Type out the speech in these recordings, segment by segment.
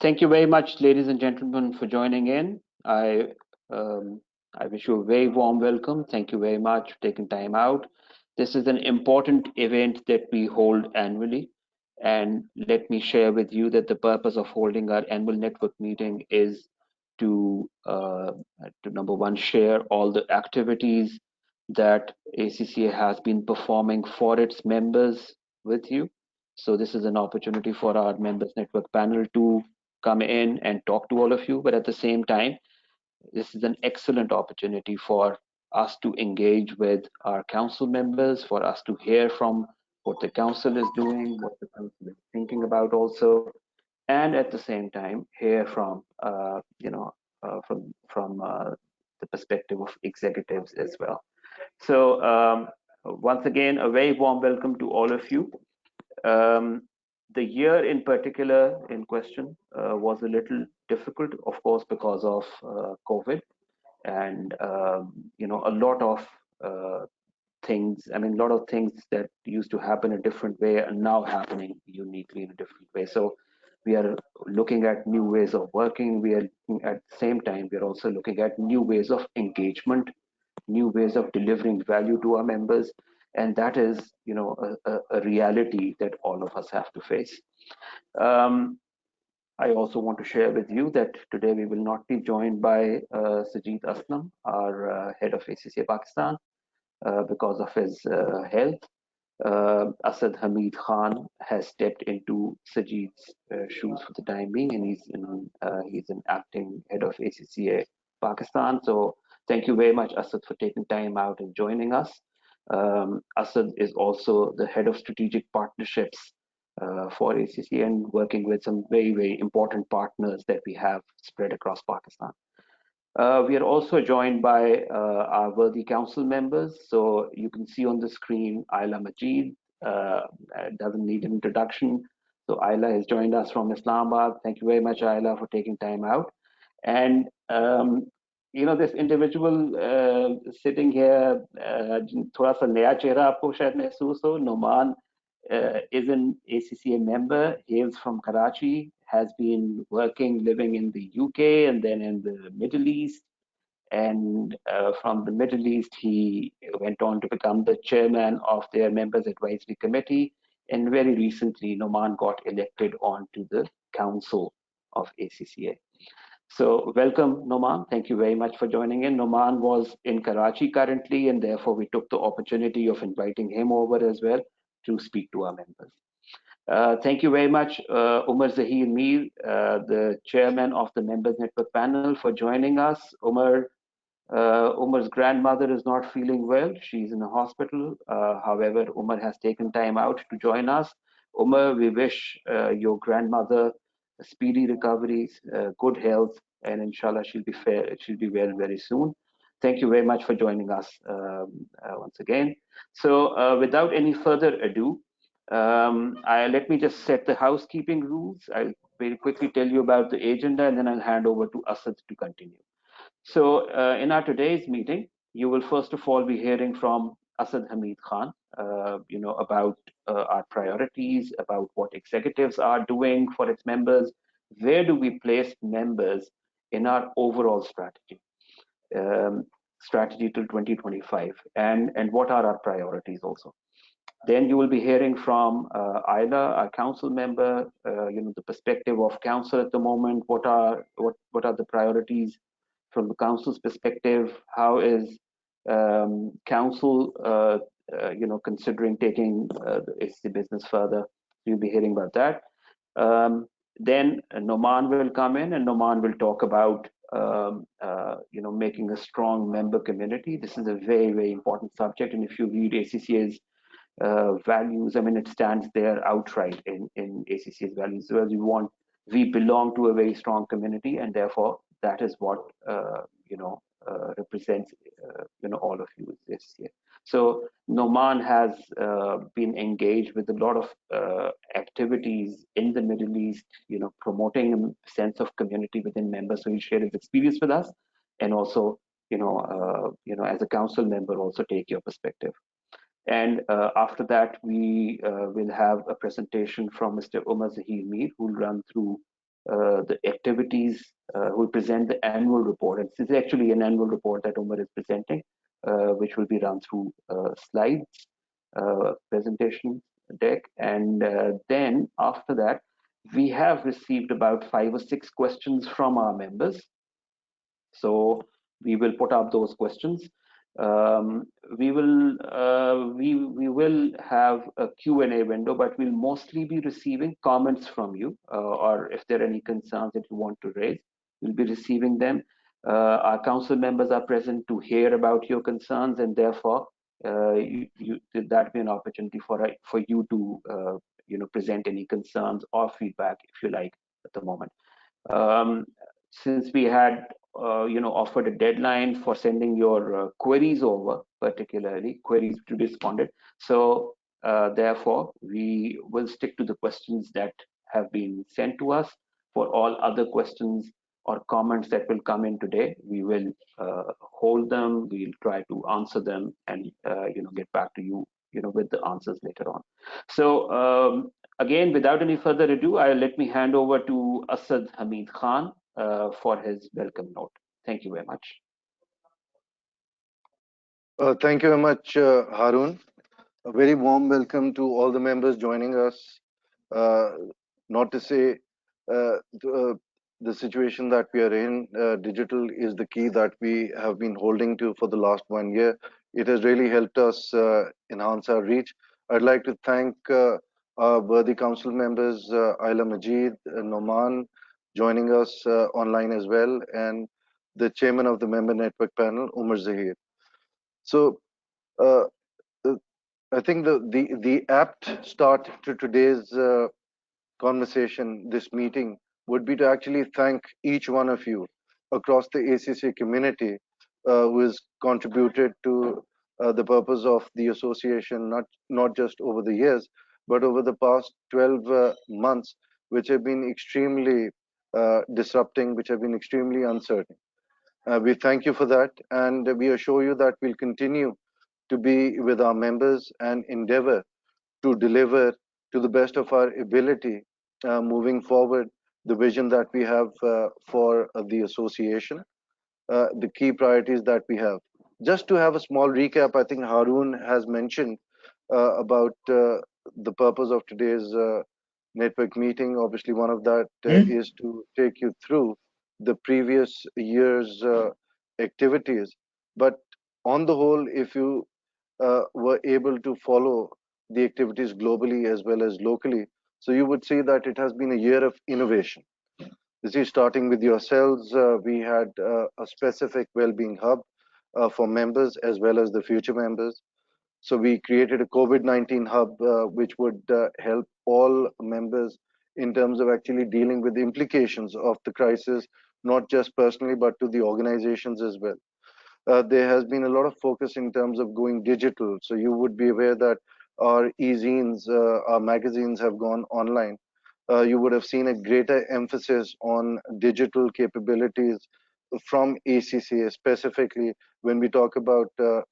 Thank you very much, ladies and gentlemen, for joining in. Um, I wish you a very warm welcome. Thank you very much for taking time out. This is an important event that we hold annually. And let me share with you that the purpose of holding our annual network meeting is to number one, share all the activities that ACCA has been performing for its members with you. So this is an opportunity for our members network panel to come in and talk to all of you. But at the same time, this is an excellent opportunity for us to engage with our council members, for us to hear from what the council is doing, what the council is thinking about also, and at the same time hear from the perspective of executives as well. So once again, a very warm welcome to all of you. Um, the year in particular in question was a little difficult, of course, because of COVID, and a lot of things. I mean, a lot of things that used to happen a different way are now happening uniquely in a different way. So we are looking at new ways of working. We are at the same time we are also looking at new ways of engagement, new ways of delivering value to our members, and that is a reality that all of us have to face. um, I also want to share with you that today we will not be joined by Sajid Aslam, our head of ACCA Pakistan, because of his health. Asad Hamid Khan has stepped into Sajid's shoes for the time being, and he's an acting head of ACCA Pakistan. So thank you very much, Asad, for taking time out and joining us. Asad is also the head of strategic partnerships for ACCA and working with some very important partners that we have spread across Pakistan. We are also joined by our worthy council members. So you can see on the screen Ayla Majid, doesn't need an introduction. So Ayla has joined us from Islamabad. Thank you very much, Ayla, for taking time out. And this individual sitting here, थोड़ा सा नया चेहरा आपको शायद महसूस हो, Noman is an ACCA member, hails from Karachi, has been working, living in the UK and then in the Middle East. And from the Middle East, he went on to become the chairman of their members advisory committee. And very recently, Noman got elected onto the council of ACCA. So welcome, Noman. Thank you very much for joining in. Noman was in Karachi currently, and therefore we took the opportunity of inviting him over as well to speak to our members. Thank you very much, Umar Zahir Mir, the chairman of the Members Network panel, for joining us. Umar's grandmother is not feeling well. She's in a hospital. However, Umar has taken time out to join us. Umar, we wish your grandmother a speedy recovery, good health, and inshallah she'll be well very soon. Thank you very much for joining us once again. So without any further ado, let me just set the housekeeping rules. I'll very quickly tell you about the agenda, and then I'll hand over to Asad to continue. So in our today's meeting, you will first of all be hearing from Asad Hamid Khan, about our priorities, about what executives are doing for its members, where do we place members in our overall um, strategy till 2025, and what are our priorities also. Then you will be hearing from Ayla, our council member, the perspective of council at the moment. What are the priorities from the council's perspective? How is council, considering taking the HC business further? You'll be hearing about that. Then Noman will come in, and Noman will talk about making a strong member community. This is a very important subject, and if you read ACCA's values, I mean, it stands there outright in ACCA's values. So we belong to a very strong community, and therefore that is what represents all of you this year. So Noman has been engaged with a lot of activities in the Middle East, promoting a sense of community within members. So he shared his experience with us, and also as a council member, also take your perspective. And after that, we will have a presentation from Mr. Umar Zahir Mir, who will run through the activities. We present the annual report. And this is actually an annual report that Umar is presenting, which will be run through slides, presentation deck. And then after that, we have received about 5 or 6 questions from our members. So we will put up those questions. Um, we will have a Q&A window, but we'll mostly be receiving comments from you, or if there are any concerns that you want to raise, we'll be receiving them. Our council members are present to hear about your concerns, and therefore that be an opportunity for you to present any concerns or feedback if you like at the moment. Um, since we had offered a deadline for sending your queries over, particularly queries to be responded, so therefore we will stick to the questions that have been sent to us. For all other questions or comments that will come in today, we will hold them, we'll try to answer them, and get back to you with the answers later on. So again, without any further ado, let me hand over to Asad Hamid Khan for his welcome note. Thank you very much. Thank you very much, Harun. A very warm welcome to all the members joining us. Uh, Not to say the situation that we are in, digital is the key that we have been holding to for the last 1 year. It has really helped us enhance our reach. I'd like to thank our worthy council members, Ayla Majid, Noman, joining us online as well, and the chairman of the member network panel, Umar Zahir. So, uh, uh, I think the apt start to today's conversation, this meeting, would be to actually thank each one of you across the ACCA community who has contributed to the purpose of the association, not just over the years, but over the past 12 months, which have been extremely disrupting, which have been extremely uncertain. We thank you for that, and we assure you that we'll continue to be with our members and endeavor to deliver to the best of our ability moving forward the vision that we have for the association, the key priorities that we have. Just to have a small recap, I think Harun has mentioned about the purpose of today's network meeting. Obviously, one of that is to take you through the previous year's activities. But on the whole, if you were able to follow the activities globally as well as locally, so you would see that it has been a year of innovation. You see, starting with yourselves, we had a specific well-being hub for members as well as the future members. So we created a COVID-19 hub, which would help all members in terms of actually dealing with the implications of the crisis, not just personally, but to the organizations as well. There has been a lot of focus in terms of going digital. So you would be aware that our e-zines, our magazines have gone online. You would have seen a greater emphasis on digital capabilities from ACCA, specifically when we talk about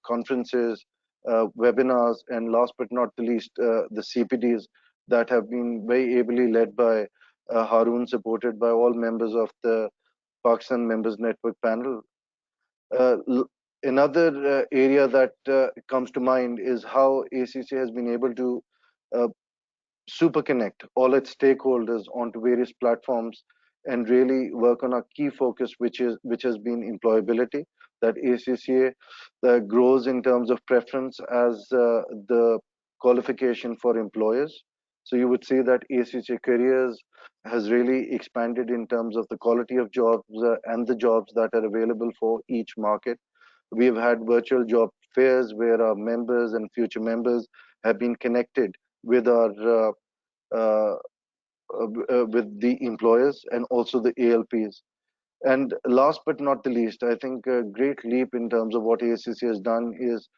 conferences, webinars, and last but not the least, the CPDs that have been very ably led by Harun, supported by all members of the Pakistan Members Network panel. Uh, Another area that comes to mind is how ACCA has been able to uh, super connect all its stakeholders onto various platforms and really work on a key focus, which has been employability. That ACCA grows in terms of preference as the qualification for employers. So you would see that ACCA careers has really expanded in terms of the quality of jobs and the jobs that are available for each market. We have had virtual job fairs where our members and future members have been connected with our uh, with the employers and also the ALPs. And last but not the least, I think a great leap in terms of what ACC has done is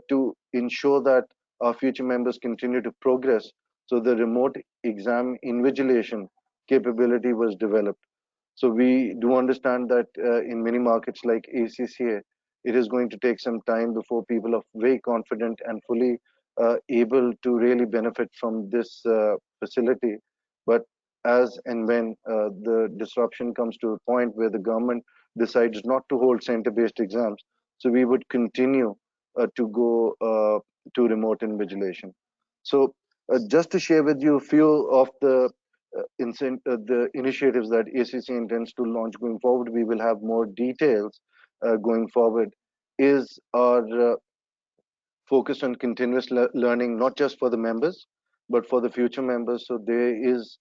to ensure that our future members continue to progress. So the remote exam invigilation capability was developed. So we do understand that in many markets like ACCA, it is going to take some time before people are very confident and fully able to really benefit from this facility. But as and when the disruption comes to a point where the government decides not to hold center-based exams. So we would continue to go to remote invigilation. So just to share with you a few of the initiatives that ACCA intends to launch going forward, we will have more details going forward, is our focused on continuous learning, not just for the members, but for the future members. So there is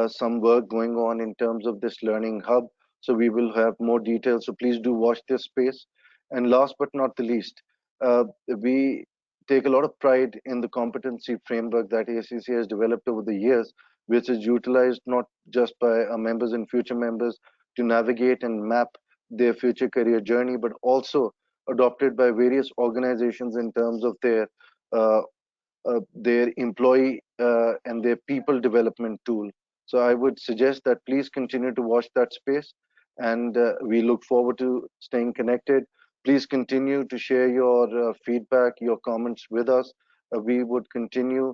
some work going on in terms of this learning hub. So we will have more details. So please do watch this space. And last but not the least, we take a lot of pride in the competency framework that ACC has developed over the years, which is utilized not just by our members and future members to navigate and map their future career journey, but also adopted by various organizations in terms of uh, their employee and their people development tool. So I would suggest that please continue to watch that space, and we look forward to staying connected. Please continue to share your feedback, your comments with us. We would continue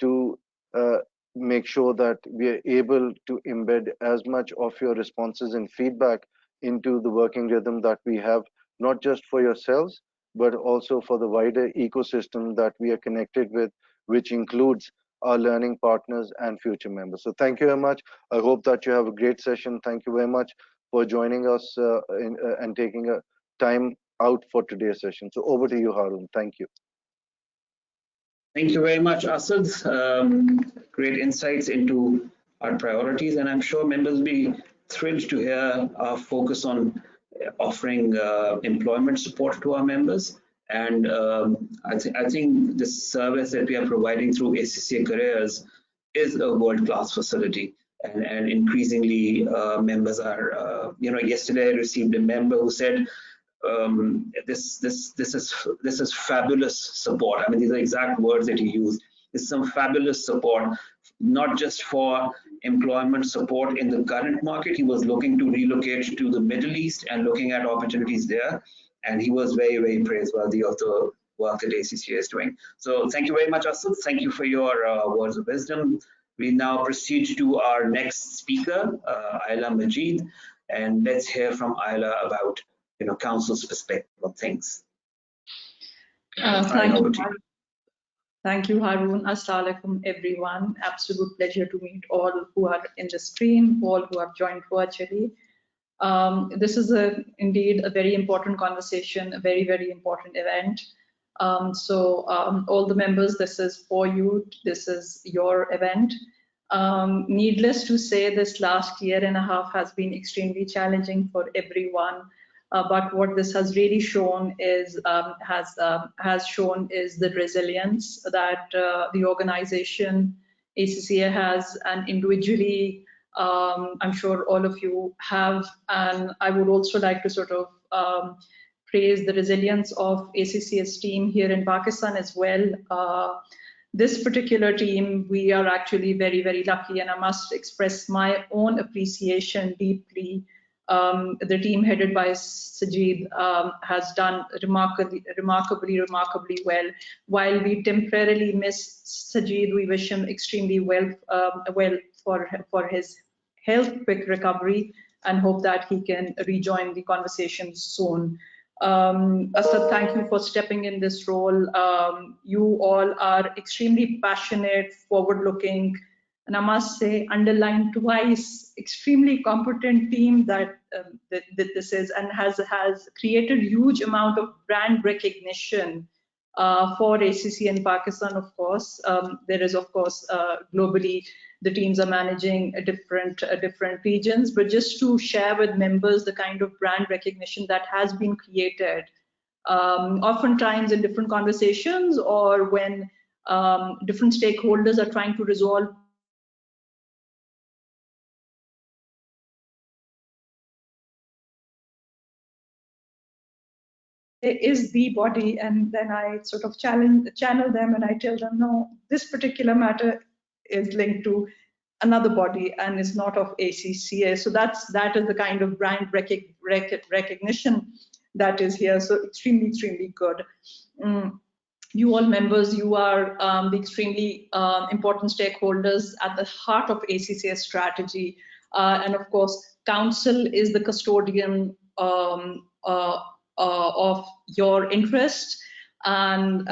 to uh, make sure that we are able to embed as much of your responses and feedback into the working rhythm that we have, not just for yourselves, but also for the wider ecosystem that we are connected with, which includes our learning partners and future members. So thank you very much. I hope that you have a great session. Thank you very much for joining us and taking a time out for today's session. So over to you, Harun. Thank you. Thank you very much, Asad. Great insights into our priorities, and I'm sure members will be thrilled to hear our focus on offering employment support to our members. And I think the service that we are providing through ACCA Careers is a world-class facility. And increasingly, members are, yesterday I received a member who said, this is fabulous support. I mean, these are exact words that he used. This is some fabulous support, not just for employment support in the current market. He was looking to relocate to the Middle East and looking at opportunities there. And he was very, very praiseworthy of the work that ACCA is doing. So thank you very much, Asad. Thank you for your words of wisdom. We now proceed to our next speaker, Ayla Majid, and let's hear from Ayla about council's perspective on things. Thank you. Thank you, Harun. Assalamu alaikum, everyone. Absolute pleasure to meet all who are in the stream, all who have joined virtually. This is indeed a very important conversation, a very, very important event. All the members, this is for you. This is your event. Needless to say, this last year and a half has been extremely challenging for everyone. But what this has really shown is the resilience that the organization ACCA has, and individually, I'm sure all of you have. And I would also like to sort of praise the resilience of ACCA's team here in Pakistan as well. This particular team, we are actually very, very lucky, and I must express my own appreciation deeply. The team headed by Sajid has done remarkably well. While we temporarily miss Sajid, we wish him extremely well for his health quick recovery, and hope that he can rejoin the conversation soon. Asad, thank you for stepping in this role. You all are extremely passionate, forward-looking, and I must say, underline twice, extremely competent team that this is, and has created huge amount of brand recognition for ACCA in Pakistan. Of course, there is, of course, globally the teams are managing different regions, but just to share with members the kind of brand recognition that has been created, oftentimes in different conversations or when different stakeholders are trying to resolve is the body, and then I sort of channel them and I tell them, no, this particular matter is linked to another body and is not of ACCA. So that is the kind of brand recognition that is here. So extremely good. you all members, you are the extremely important stakeholders at the heart of ACCA's strategy. And of course, Council is the custodian of your interest, and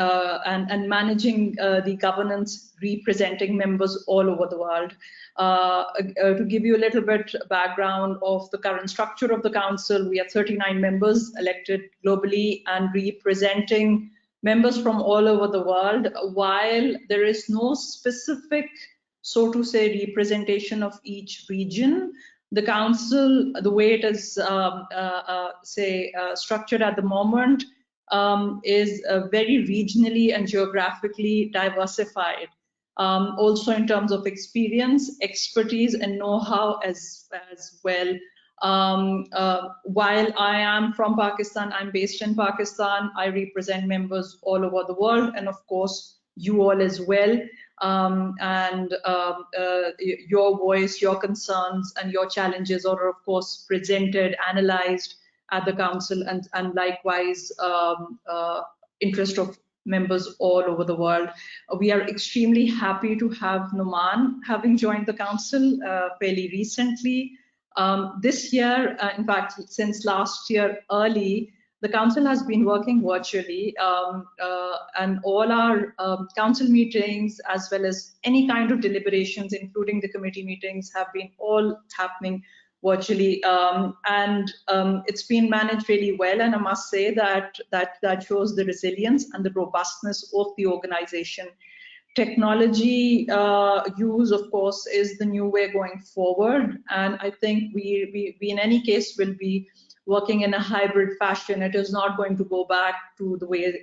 managing the governance, representing members all over the world. To give you a little bit background of the current structure of the Council, we have 39 members elected globally and representing members from all over the world. While there is no specific, so to say, representation of each region, the Council, the way it is structured at the moment, is very regionally and geographically diversified. Also in terms of experience, expertise, and know-how as well. While I am from Pakistan, I'm based in Pakistan, I represent members all over the world, and of course, you all as well. Your voice, your concerns, and your challenges are, of course, presented, analyzed at the Council, and likewise, interest of members all over the world. We are extremely happy to have Numan having joined the Council fairly recently. This year, in fact, since last year early, the Council has been working virtually, and all our Council meetings, as well as any kind of deliberations, including the committee meetings, have been all happening virtually, and it's been managed really well. And I must say that shows the resilience and the robustness of the organization. Technology use, of course, is the new way going forward, and I think we in any case will be working in a hybrid fashion. It is not going to go back to the ways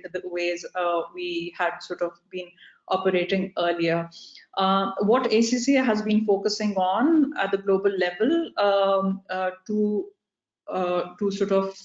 we had sort of been operating earlier. What ACCA has been focusing on at the global level to sort of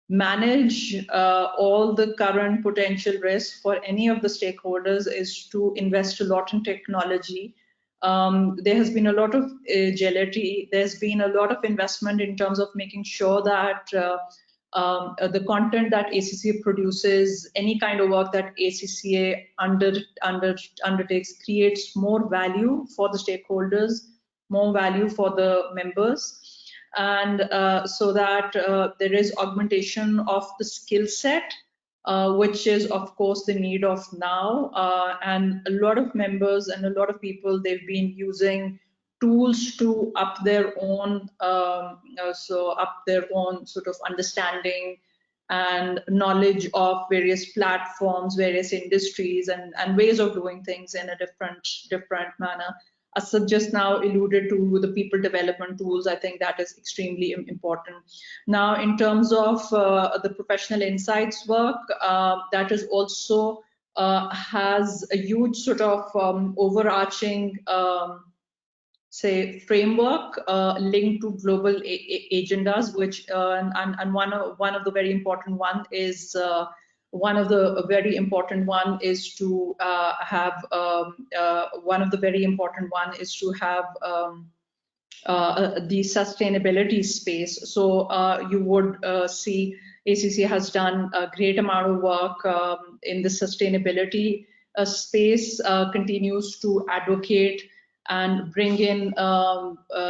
manage all the current potential risks for any of the stakeholders is to invest a lot in technology. There has been a lot of agility. There's been a lot of investment in terms of making sure that the content that ACCA produces, any kind of work that ACCA undertakes, creates more value for the stakeholders, more value for the members, and so that there is augmentation of the skill set, which is of course the need of now, and a lot of members and a lot of people, they've been using tools to up their own sort of understanding and knowledge of various platforms, various industries, and ways of doing things in a different manner. Asad just now alluded to the people development tools. I think that is extremely important. Now, in terms of the professional insights work, that is also has a huge sort of overarching say framework linked to global agendas, which and one of the very important one is to have the sustainability space. So you would see ACCA has done a great amount of work in the sustainability space, continues to advocate and bring in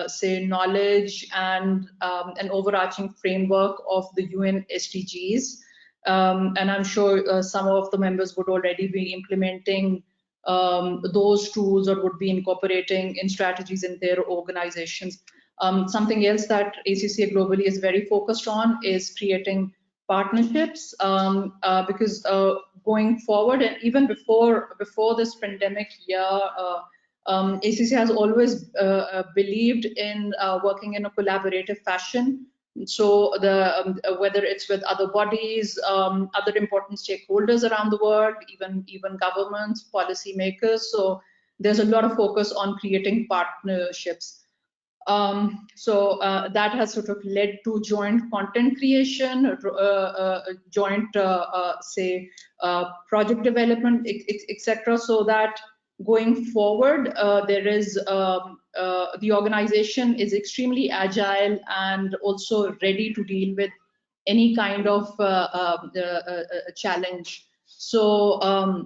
say knowledge and an overarching framework of the UN SDGs. And I'm sure some of the members would already be implementing those tools or would be incorporating in strategies in their organizations. Something else that ACCA globally is very focused on is creating partnerships, because going forward, and even before this pandemic year, ACCA has always believed in working in a collaborative fashion. So whether it's with other bodies, other important stakeholders around the world, even governments, policymakers. So there's a lot of focus on creating partnerships. So that has sort of led to joint content creation, joint say project development, etc. So that going forward, there is the organization is extremely agile and also ready to deal with any kind of challenge So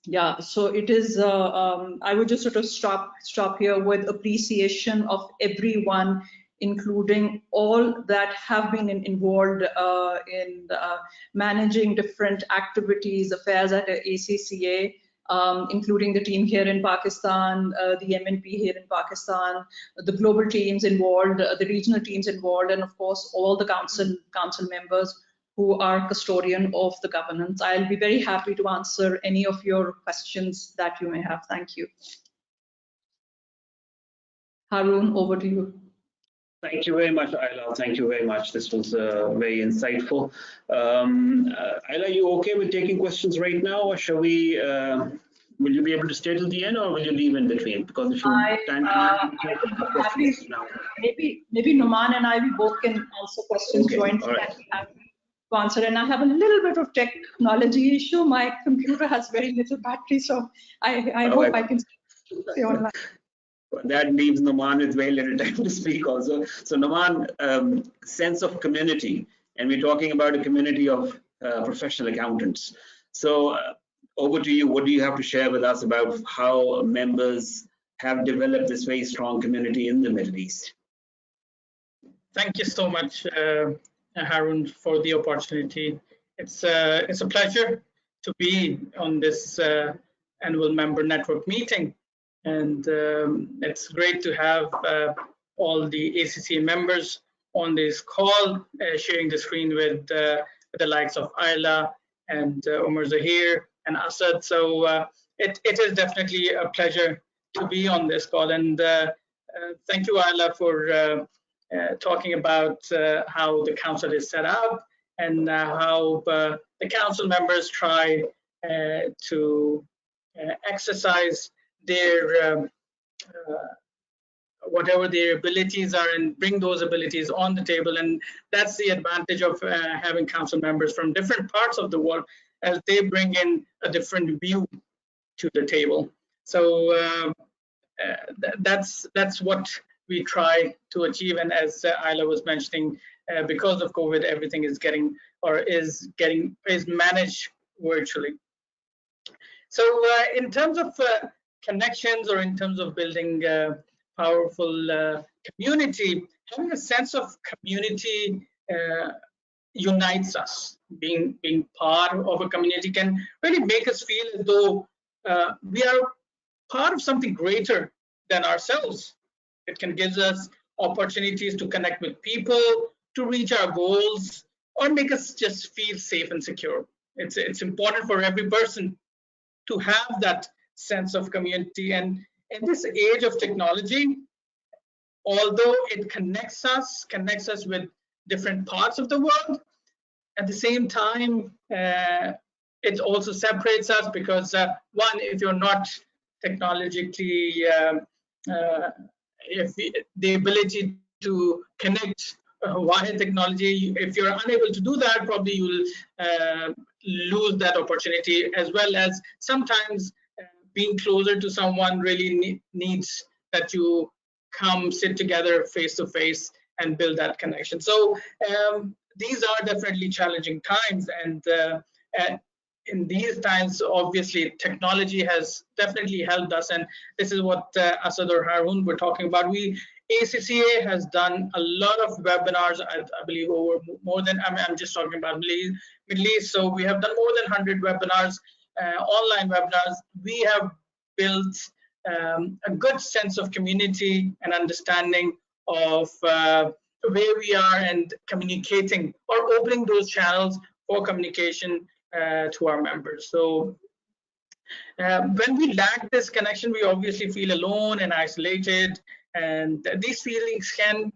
yeah, so it is. I would just sort of stop here with appreciation of everyone, including all that have been involved in managing different activities, affairs at ACCA, including the team here in Pakistan, the MNP here in Pakistan, the global teams involved, the regional teams involved, and of course all the council members who are custodian of the governance. I'll be very happy to answer any of your questions that you may have. Thank you. Haroon, over to you. Thank you very much, Ayla. Thank you very much. This was very insightful. Ayla, you okay with taking questions right now, or shall we? Will you be able to stay till the end, or will you leave in between? Because if you time questions now. Maybe Numan and I, we both can answer questions Okay, jointly. all right. To answer, and I have a little bit of technology issue. My computer has very little battery, so I hope I can stay online. That leaves Numan with very little time to speak also. So Numan, sense of community, and we're talking about a community of professional accountants. So over to you. What do you have to share with us about how members have developed this very strong community in the Middle East? Thank you so much, Haroon, for the opportunity. It's a pleasure to be on this annual member network meeting, and it's great to have all the ACCA members on this call, sharing the screen with the likes of Ayla and Umar Zahir and Asad. So it is definitely a pleasure to be on this call, and thank you, Ayla, for talking about how the council is set up and how the council members try to exercise their whatever their abilities are and bring those abilities on the table. And that's the advantage of having council members from different parts of the world, as they bring in a different view to the table. So that's what we try to achieve. And as Ayla was mentioning, because of COVID, everything is managed virtually. So in terms of connections, or in terms of building powerful community, having a sense of community unites us. Being part of a community can really make us feel as though we are part of something greater than ourselves. It can give us opportunities to connect with people, to reach our goals, or make us just feel safe and secure. It's important for every person to have that sense of community. And in this age of technology, although it connects us with different parts of the world, at the same time, it also separates us, because one, if you're not technologically, if the ability to connect via technology, if you're unable to do that, probably you'll lose that opportunity, as well as sometimes being closer to someone really needs that you come sit together face to face and build that connection. So these are definitely challenging times, and in these times, obviously, technology has definitely helped us, and this is what Asad or Haroon were talking about. ACCA has done a lot of webinars, I believe over more than, I'm just talking about Middle East, so we have done more than 100 webinars, online webinars. We have built a good sense of community and understanding of where we are, and communicating or opening those channels for communication to our members. So when we lack this connection, we obviously feel alone and isolated, and these feelings can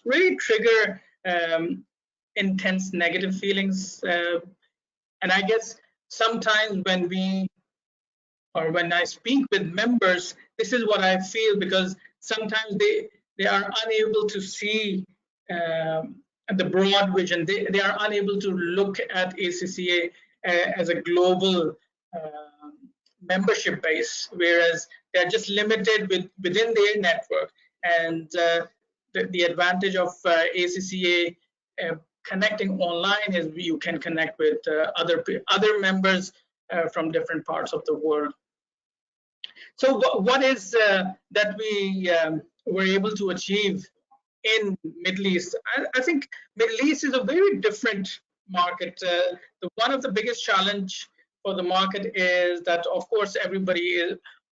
really trigger intense negative feelings. And I guess sometimes when I speak with members, this is what I feel, because sometimes they are unable to see the broad vision. They are unable to look at ACCA as a global membership base, whereas they're just limited within their network. And the advantage of ACCA connecting online is you can connect with other members from different parts of the world. So what is that we were able to achieve in Middle East? I think Middle East is a very different market. One of the biggest challenge for the market is that, of course,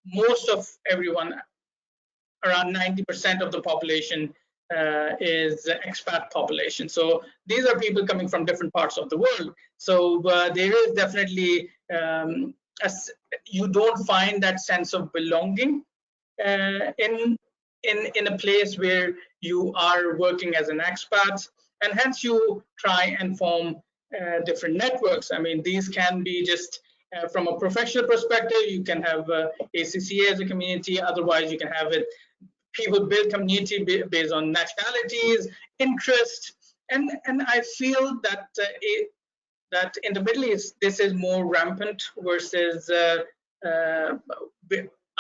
most of everyone, around 90% of the population is expat population. So these are people coming from different parts of the world. So there is definitely, you don't find that sense of belonging in a place where you are working as an expat, and hence you try and form different networks. I mean, these can be just from a professional perspective. You can have ACCA as a community. Otherwise, you can have it. People build community based on nationalities, interest, and I feel that that in the Middle East this is more rampant versus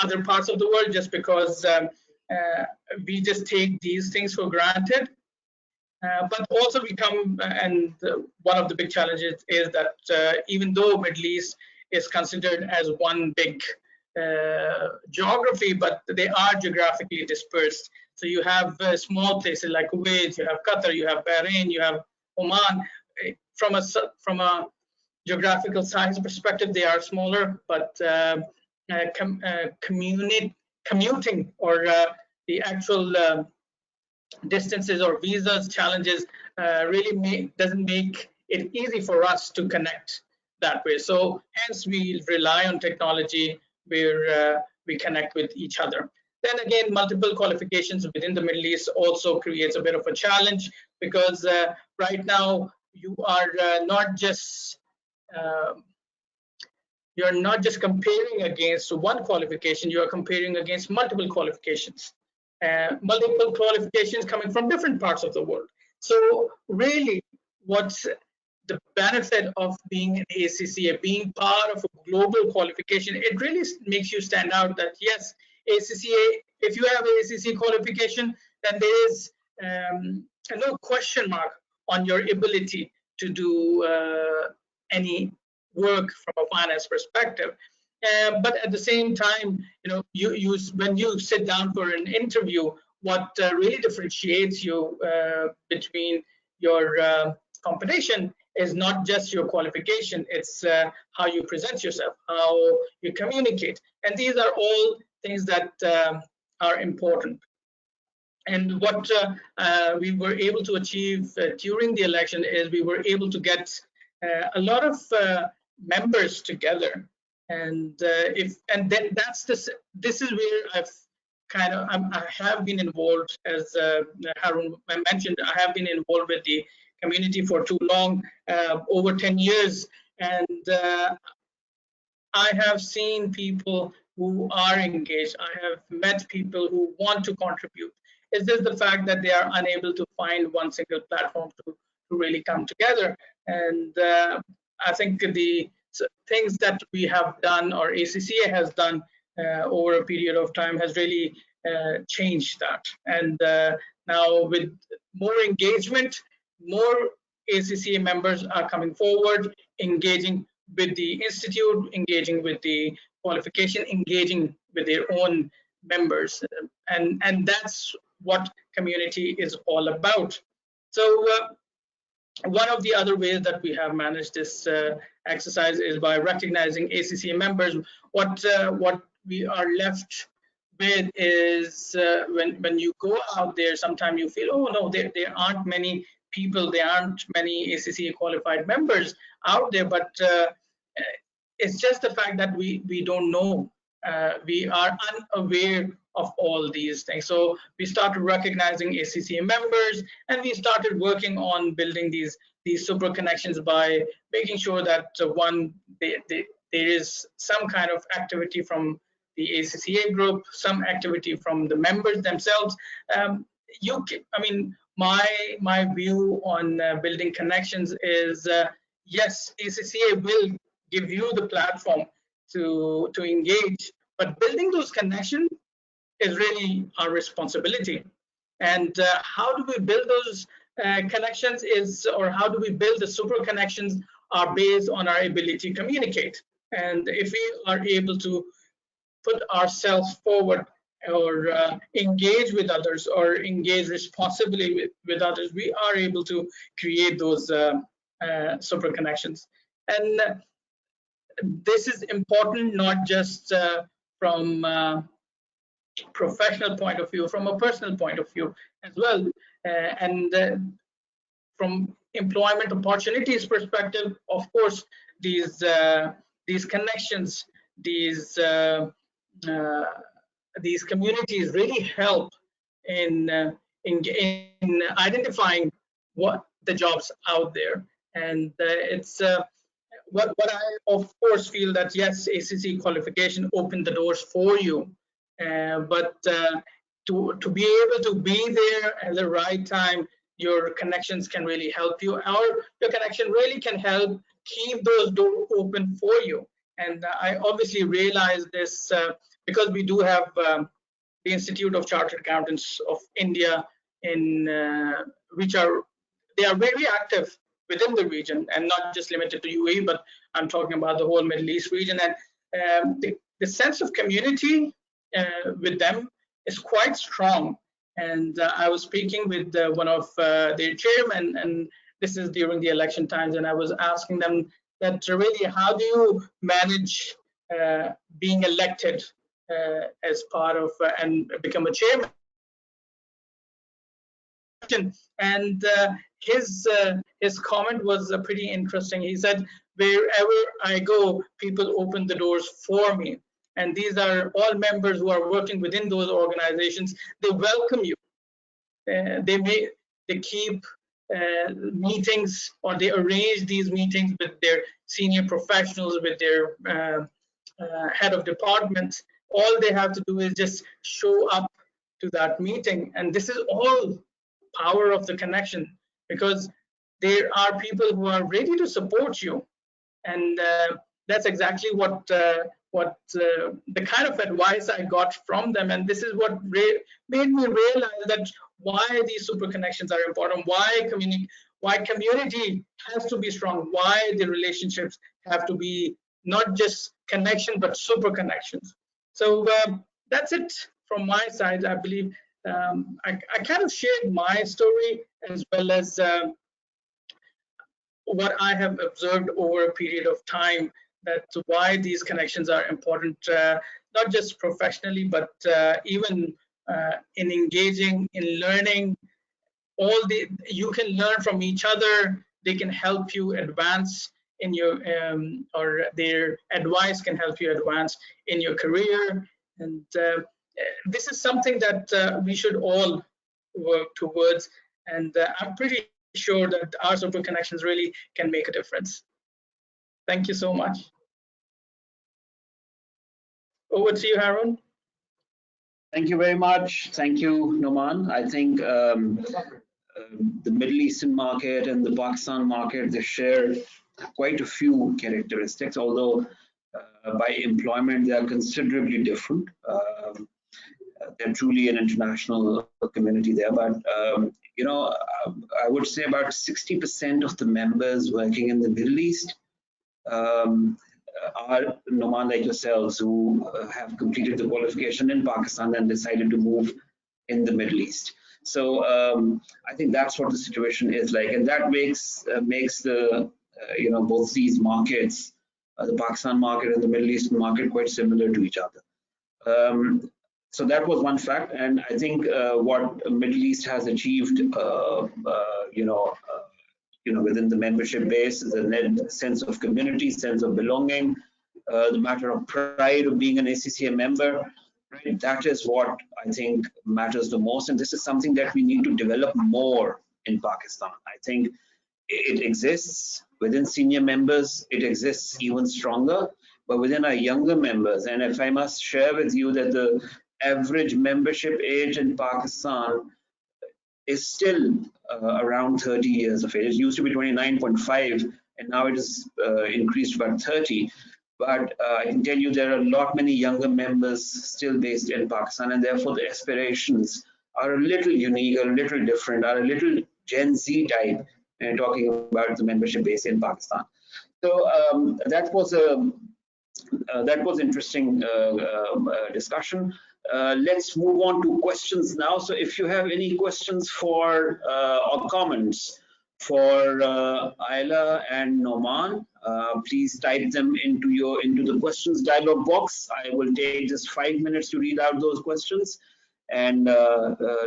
other parts of the world, just because we just take these things for granted. But also we come, and one of the big challenges is that even though Middle East is considered as one big geography, but they are geographically dispersed. So you have small places like Kuwait, you have Qatar, you have Bahrain, you have Oman. From a geographical size perspective, they are smaller, but commuting or the actual distances or visas challenges really doesn't make it easy for us to connect that way. So hence we rely on technology where we connect with each other. Then again, multiple qualifications within the Middle East also creates a bit of a challenge, because right now you are not just comparing against one qualification, you are comparing against multiple qualifications. Multiple qualifications coming from different parts of the world. So really, what's the benefit of being an ACCA, being part of a global qualification? It really makes you stand out that yes, ACCA, if you have an ACCA qualification, then there is no question mark on your ability to do any work from a finance perspective. But at the same time, when you sit down for an interview, what really differentiates you between your competition is not just your qualification, it's how you present yourself, how you communicate. And these are all things that are important. And what we were able to achieve during the election is we were able to get a lot of members together. And this is where I have been involved, as Harun mentioned. I have been involved with the community for too long, over 10 years, and I have seen people who are engaged. I have met people who want to contribute. It's just the fact that they are unable to find one single platform to really come together. And I think the things that we have done, or ACCA has done over a period of time, has really changed that. And now with more engagement, more ACCA members are coming forward, engaging with the institute, engaging with the qualification, engaging with their own members. And that's what community is all about. So one of the other ways that we have managed this exercise is by recognizing ACCA members. What we are left with is when you go out there, sometimes you feel, oh no, there aren't many people, there aren't many ACCA qualified members out there, but it's just the fact that we don't know. We are unaware of all these things. So we started recognizing ACCA members, and we started working on building these super connections by making sure that there is some kind of activity from the ACCA group, some activity from the members themselves. My view on building connections is yes, ACCA will give you the platform to engage, but building those connections is really our responsibility. And how do we build those connections or how do we build the super connections are based on our ability to communicate. And if we are able to put ourselves forward or engage with others or engage responsibly with others, we are able to create those super connections. And this is important not just from professional point of view, from a personal point of view as well. And from employment opportunities perspective, of course, these connections, these communities really help in identifying what the jobs out there. And it's what I of course feel that yes, ACCA qualification opened the doors for you, but to be able to be there at the right time, your connections can really help you, or your connection really can help keep those doors open for you. And I obviously realize this because we do have the Institute of Chartered Accountants of India, in which they are very active within the region and not just limited to UAE, but I'm talking about the whole Middle East region. And the sense of community with them is quite strong. And I was speaking with one of their chairmen, and this is during the election times, and I was asking them that really, how do you manage being elected as part of and become a chairman? And his comment was pretty interesting. He said, wherever I go, people open the doors for me. And these are all members who are working within those organizations. They welcome you. They keep meetings, or they arrange these meetings with their senior professionals, with their head of departments. All they have to do is just show up to that meeting. And this is all power of the connection, because there are people who are ready to support you. And that's exactly what the kind of advice I got from them. And this is what made me realize that why these super connections are important, why community has to be strong, why the relationships have to be not just connection, but super connections. So that's it from my side. I believe I kind of shared my story as well as what I have observed over a period of time, that why these connections are important, not just professionally, but even in engaging, in learning. You can learn from each other. They can help you advance in your, or their advice can help you advance in your career. And this is something that we should all work towards. And I'm pretty sure that our super connections really can make a difference. Thank you so much. Over to you, Harun. Thank you very much. Thank you, Noman. I think the Middle Eastern market and the Pakistan market, they share quite a few characteristics, although by employment, they are considerably different. They're truly an international community there, but you know, I would say about 60% of the members working in the Middle East are Noman like yourselves, who have completed the qualification in Pakistan and decided to move in the Middle East. So I think that's what the situation is like, and that makes the you know, both these markets, the Pakistan market and the Middle Eastern market, quite similar to each other. So that was one fact, and I think what Middle East has achieved, you know, within the membership base is a sense of community, sense of belonging, the matter of pride of being an ACCA member. Right? That is what I think matters the most, and this is something that we need to develop more in Pakistan. I think it exists within senior members, it exists even stronger, but within our younger members, and if I must share with you that the average membership age in Pakistan is still around 30 years of age. It used to be 29.5, and now it is increased to about 30. But I can tell you there are a lot many younger members still based in Pakistan, and therefore the aspirations are a little unique, a little different, are a little Gen Z type, and talking about the membership base in Pakistan. So that was a That was interesting discussion. Let's move on to questions now. So if you have any questions for or comments for Ayla and Noman, please type them into the questions dialog box. I will take just 5 minutes to read out those questions and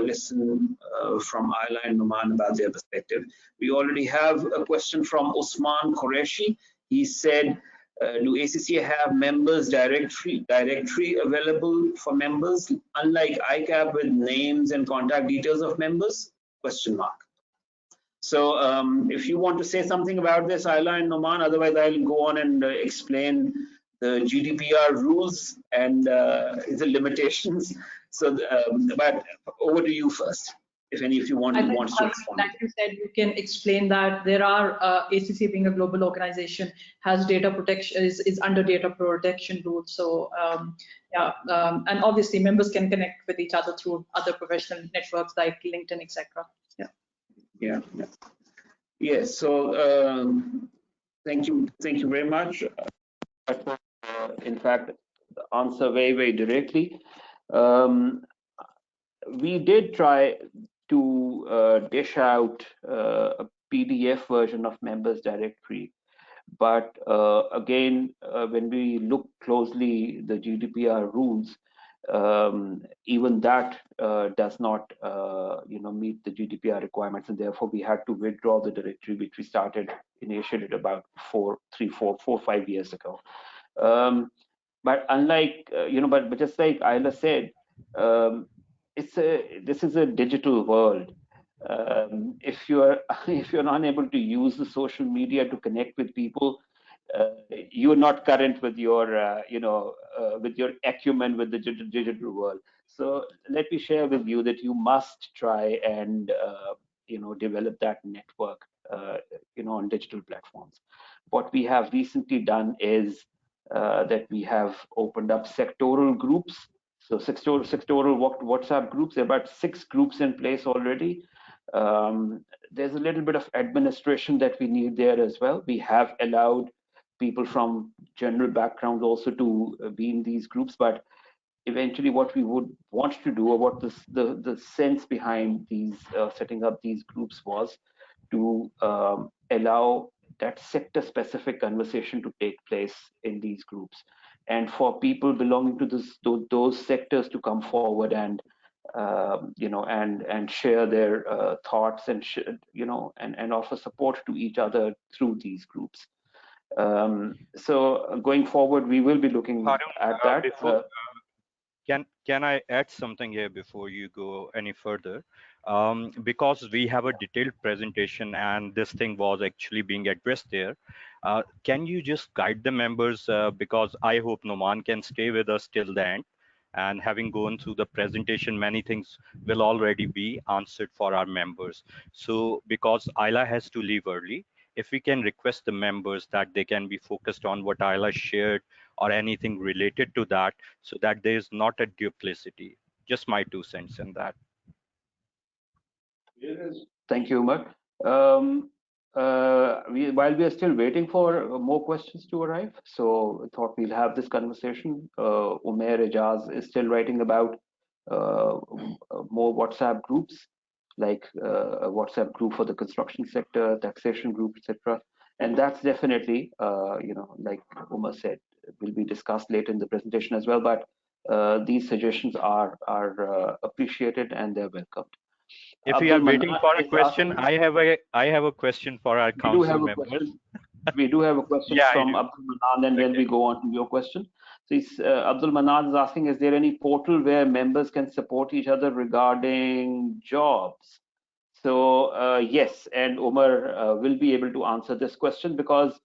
listen from Ayla and Noman about their perspective. We already have a question from Usman Qureshi. He said, do ACCA have members directory available for members, unlike ICAP with names and contact details of members? Question mark. So if you want to say something about this, Ayla and Noman, otherwise I'll go on and explain the GDPR rules and the limitations. So, but over to you first, if any of you want to respond. Like you said, you can explain that there are ACCA being a global organization has data protection is under data protection rules. So and obviously members can connect with each other through other professional networks like LinkedIn, etc. Yeah. Yes. So thank you very much. In fact, answer very directly. We did try to dish out a PDF version of members directory, but again, when we look closely the GDPR rules, even that does not meet the GDPR requirements, and therefore we had to withdraw the directory which we initiated about 5 years ago. But unlike but just like Ayla said, this is a digital world. If you're unable to use the social media to connect with people, you're not current with your with your acumen with the digital world. So let me share with you that you must try and develop that network on digital platforms. What we have recently done is that we have opened up sectoral groups. So sectoral WhatsApp groups. There are about 6 groups in place already. There's a little bit of administration that we need there as well. We have allowed people from general backgrounds also to be in these groups, but eventually what we would want to do, or what the sense behind these setting up these groups was to allow that sector specific conversation to take place in these groups, and for people belonging to those sectors to come forward and and share their thoughts and and offer support to each other through these groups. So going forward, we will be looking at that. Can I add something here before you go any further? Because we have a detailed presentation and this thing was actually being addressed there. Can you just guide the members, because I hope Noman can stay with us till the end, and having gone through the presentation, many things will already be answered for our members. So because Ayla has to leave early, if we can request the members that they can be focused on what Ayla shared or anything related to that, so that there is not a duplicity. Just my 2 cents in that. Thank you, Umar. While we are still waiting for more questions to arrive, so I thought we'll have this conversation. Umair Ejaz is still writing about more WhatsApp groups, like a WhatsApp group for the construction sector, taxation group, etc. And that's definitely, like Umar said, will be discussed later in the presentation as well. But these suggestions are appreciated and they're welcomed. If we are waiting for a question, I have a question for our council members. We do have a question from Abdul Manan, and then we go on to your question. So Abdul Manan is asking, is there any portal where members can support each other regarding jobs? So yes, and Umar will be able to answer this question, because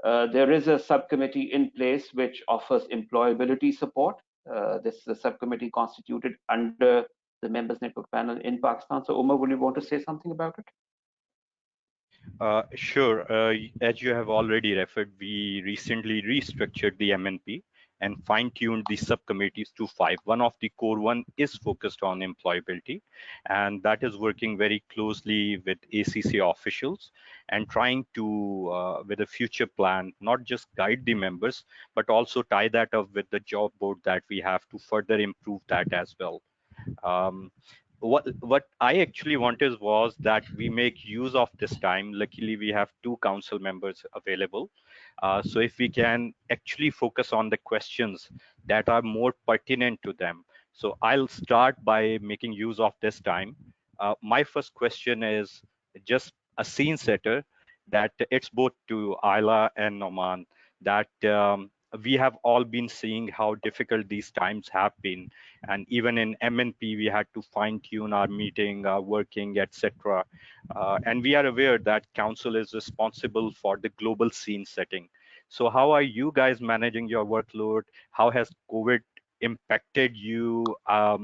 there is a subcommittee in place which offers employability support. This is a subcommittee constituted under the Members Network panel in Pakistan. So Umar, would you want to say something about it? Sure. As you have already referred, we recently restructured the MNP, and fine-tuned the subcommittees to 5. One of the core one is focused on employability, and that is working very closely with ACCA officials and trying to, with a future plan, not just guide the members, but also tie that up with the job board that we have to further improve that as well. Um, what I actually wanted was that we make use of this time. Luckily, we have 2 council members available. So if we can actually focus on the questions that are more pertinent to them. So I'll start by making use of this time. My first question is just a scene setter that it's both to Ayla and Noman that we have all been seeing how difficult these times have been, and even in MNP we had to fine tune our meeting, our working, etc. And we are aware that council is responsible for the global scene setting. So how are you guys managing your workload? How has COVID impacted you? Uh,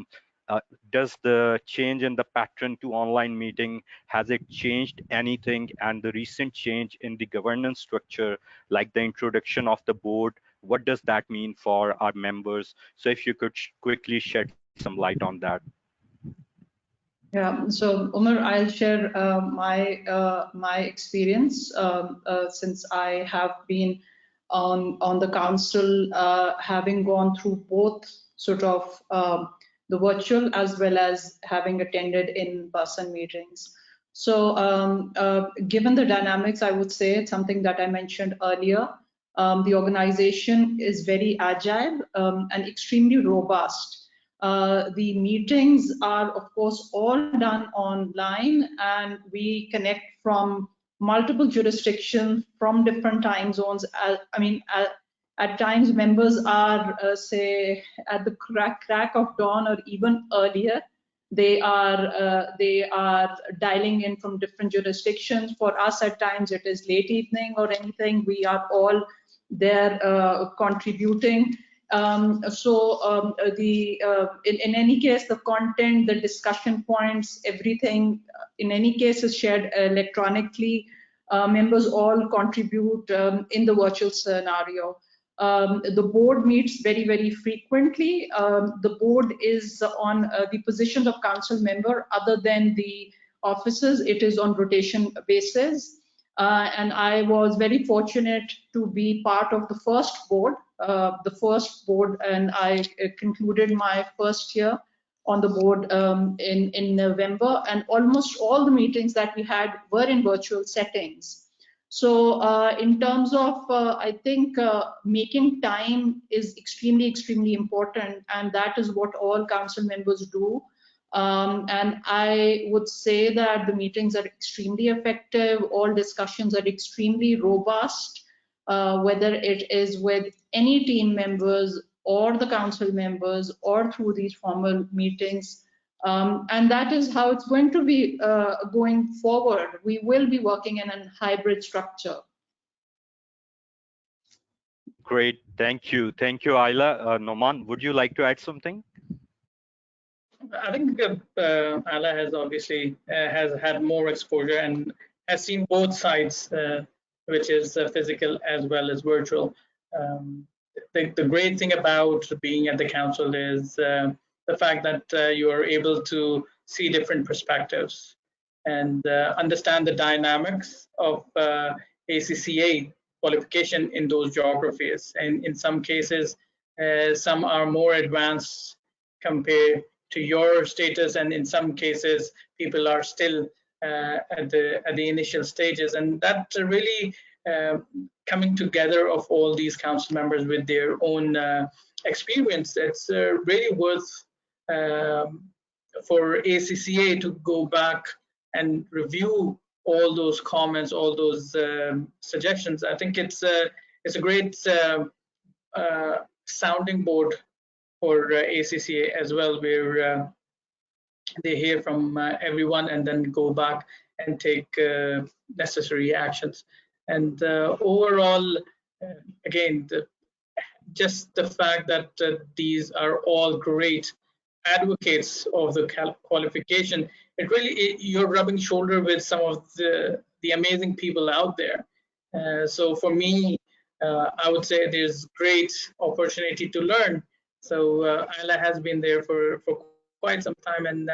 does the change in the pattern to online meeting, has it changed anything? And the recent change in the governance structure, like the introduction of the board, what does that mean for our members? So if you could quickly shed some light on that. Yeah, so Umar, I'll share my experience since I have been on the council, having gone through both sort of the virtual as well as having attended in-person meetings. So given the dynamics, I would say it's something that I mentioned earlier. The organization is very agile and extremely robust. The meetings are, of course, all done online, and we connect from multiple jurisdictions from different time zones. At times, members are, say, at the crack of dawn or even earlier. They are dialing in from different jurisdictions. For us, at times, it is late evening or anything. We are all there contributing. In any case, the content, the discussion points, everything, in any case, is shared electronically. Members all contribute in the virtual scenario. The board meets very, very frequently. The board is on the positions of council member other than the offices. It is on rotation basis. And I was very fortunate to be part of the first board, and I concluded my first year on the board in November, and almost all the meetings that we had were in virtual settings. So in terms of, I think making time is extremely, extremely important, and that is what all council members do. And I would say that the meetings are extremely effective. All discussions are extremely robust, whether it is with any team members or the council members or through these formal meetings. And that is how it's going to be going forward. We will be working in a hybrid structure. Great, thank you. Thank you, Ayla. Noman, would you like to add something? I think Ala has obviously has had more exposure and has seen both sides, which is physical as well as virtual. The great thing about being at the council is the fact that you are able to see different perspectives and understand the dynamics of ACCA qualification in those geographies. And in some cases, some are more advanced compared to your status, and in some cases people are still at the initial stages, and that really coming together of all these council members with their own experience, it's really worth for ACCA to go back and review all those comments, all those suggestions. I think it's a great sounding board for ACCA as well, where they hear from everyone and then go back and take necessary actions. And overall, again, just the fact that these are all great advocates of the qualification, it really, you're rubbing shoulder with some of the amazing people out there. So for me, I would say there's great opportunity to learn. So Ayla has been there for quite some time, and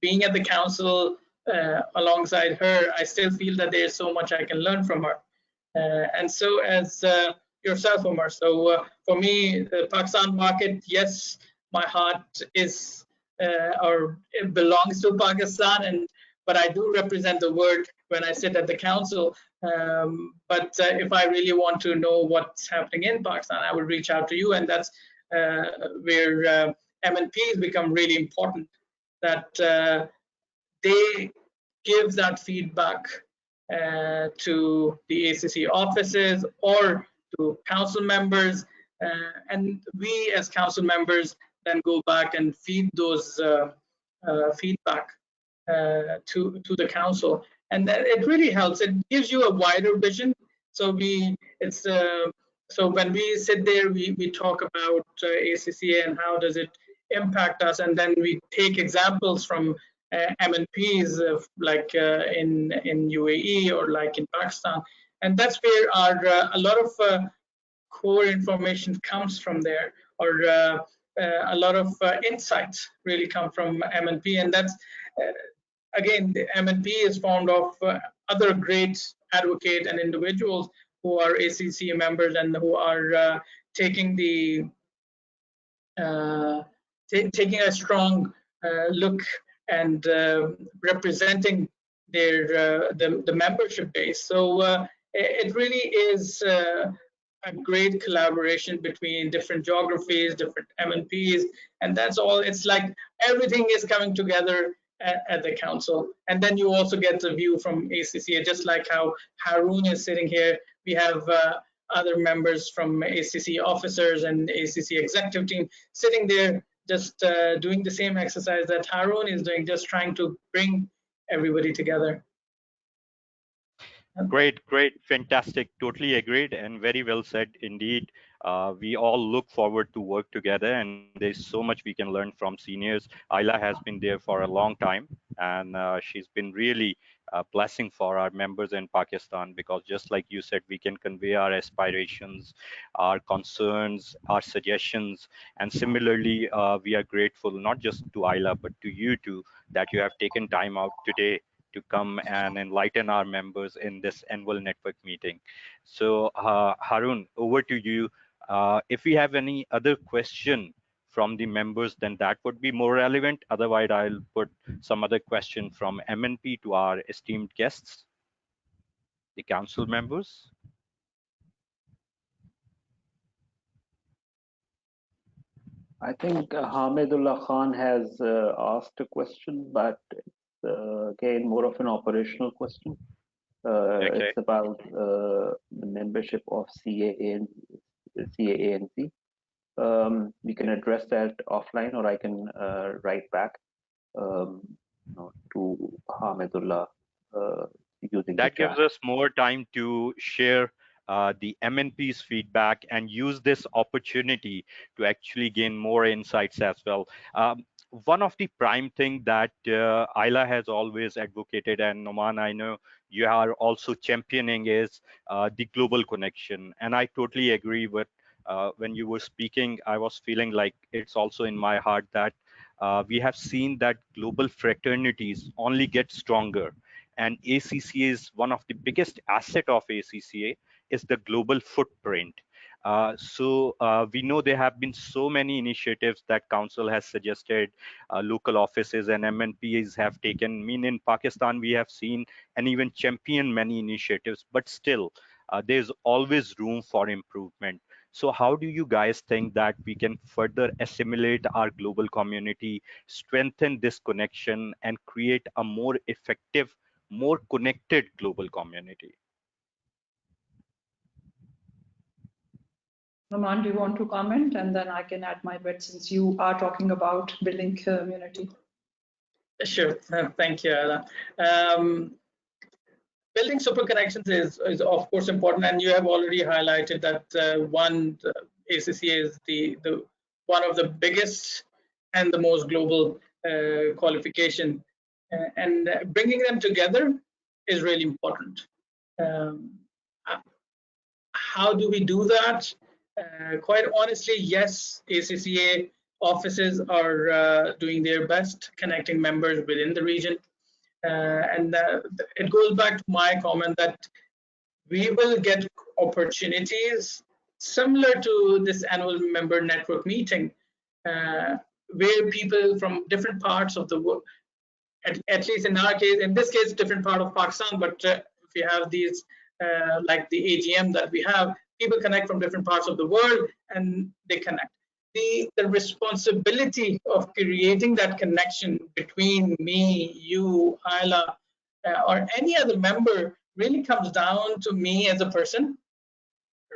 being at the council alongside her, I still feel that there's so much I can learn from her. And so as yourself, Omar. So for me, the Pakistan market, yes, my heart is or it belongs to Pakistan, but I do represent the word when I sit at the council. But if I really want to know what's happening in Pakistan, I will reach out to you, and that's where MNPs become really important. That they give that feedback to the ACC offices or to council members, and we as council members then go back and feed those feedback to the council, and it really helps. It gives you a wider vision. So so when we sit there, we talk about ACCA and how does it impact us, and then we take examples from MNPs like in UAE or like in Pakistan, and that's where a lot of core information comes from there, or a lot of insights really come from MNP, and that's again, the MNP is formed of other great advocate and individuals who are ACC members and who are taking taking a strong look and representing their the membership base. So it really is a great collaboration between different geographies, different MNPs, and that's all. It's like everything is coming together at the council. And then you also get the view from ACCA, just like how Haroon is sitting here. We have other members from ACC officers and ACC executive team sitting there, just doing the same exercise that Haroon is doing, just trying to bring everybody together. Great, great, fantastic. Totally agreed and very well said indeed. We all look forward to work together, and there's so much we can learn from seniors. Ayla has been there for a long time, and she's been really a blessing for our members in Pakistan, because just like you said, we can convey our aspirations, our concerns, our suggestions. And similarly, we are grateful not just to Ayla, but to you too, that you have taken time out today to come and enlighten our members in this annual network meeting. So Haroon, over to you. If we have any other question from the members, then that would be more relevant. Otherwise, I'll put some other question from MNP to our esteemed guests, the council members. I think Hamidullah Khan has asked a question, but again, more of an operational question. Okay. It's about the membership of CAA CAANC. We can address that offline, or I can write back to Hamidullah using That the gives chat. us more time to share the MNP's feedback and use this opportunity to actually gain more insights as well. One of the prime thing that Ayla has always advocated, and Noman, I know you are also championing, is the global connection. And I totally agree with when you were speaking, I was feeling like it's also in my heart that we have seen that global fraternities only get stronger, and ACCA is one of the biggest asset of ACCA is the global footprint. So we know there have been so many initiatives that council has suggested, local offices and MNPs have taken. I mean, in Pakistan, we have seen and even championed many initiatives, but still there's always room for improvement. So how do you guys think that we can further assimilate our global community, strengthen this connection, and create a more effective, more connected global community? Raman, do you want to comment? And then I can add my bit, since you are talking about building community. Sure. Thank you, Ayla. Building super connections is of course important, and you have already highlighted that ACCA is the one of the biggest and the most global qualification, and bringing them together is really important. how do we do that? Quite honestly, yes, ACCA offices are doing their best connecting members within the region. And it goes back to my comment that we will get opportunities similar to this annual member network meeting, where people from different parts of the world, at least in our case, in this case, different part of Pakistan, but if you have these, like the AGM that we have, people connect from different parts of the world and they connect. The responsibility of creating that connection between me, you, Ayla, or any other member really comes down to me as a person,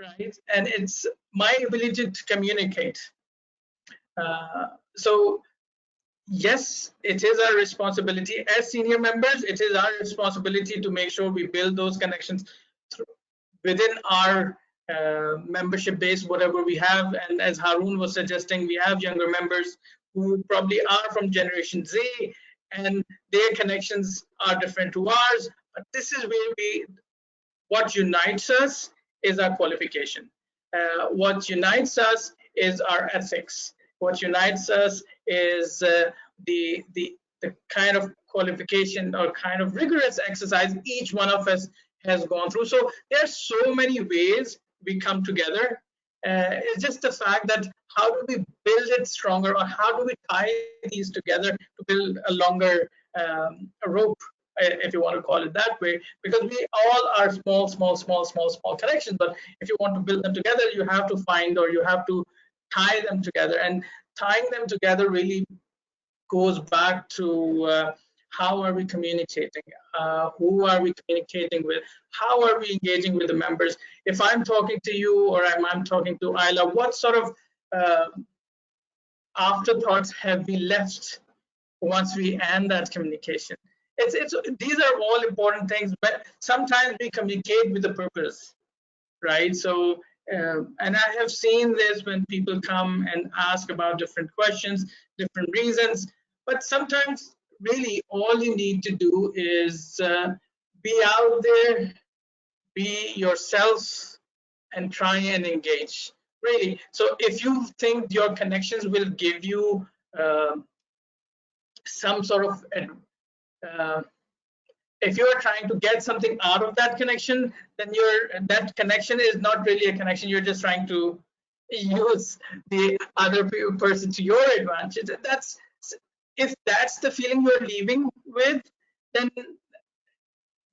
right? And it's my ability to communicate. So yes, it is our responsibility as senior members. It is our responsibility to make sure we build those connections within our membership base, whatever we have. And as Haroon was suggesting, we have younger members who probably are from Generation Z, and their connections are different to ours. But this is where what unites us is our qualification. What unites us is our ethics. What unites us is the kind of qualification or kind of rigorous exercise each one of us has gone through. So there's so many ways we come together. It's just the fact that how do we build it stronger, or how do we tie these together to build a longer rope, if you want to call it that way, because we all are small connections. But if you want to build them together, you have to find, or you have to tie them together. And tying them together really goes back to how are we communicating? Who are we communicating with? How are we engaging with the members? If I'm talking to you, or I'm talking to Ayla, what sort of afterthoughts have we left once we end that communication? These are all important things, but sometimes we communicate with a purpose, right? So, and I have seen this when people come and ask about different questions, different reasons, but sometimes really all you need to do is be out there, be yourself, and try and engage, really. So if you think your connections will give you some sort of if you are trying to get something out of that connection, then that connection is not really a connection. You're just trying to use the other person to your advantage. If that's the feeling you're leaving with, then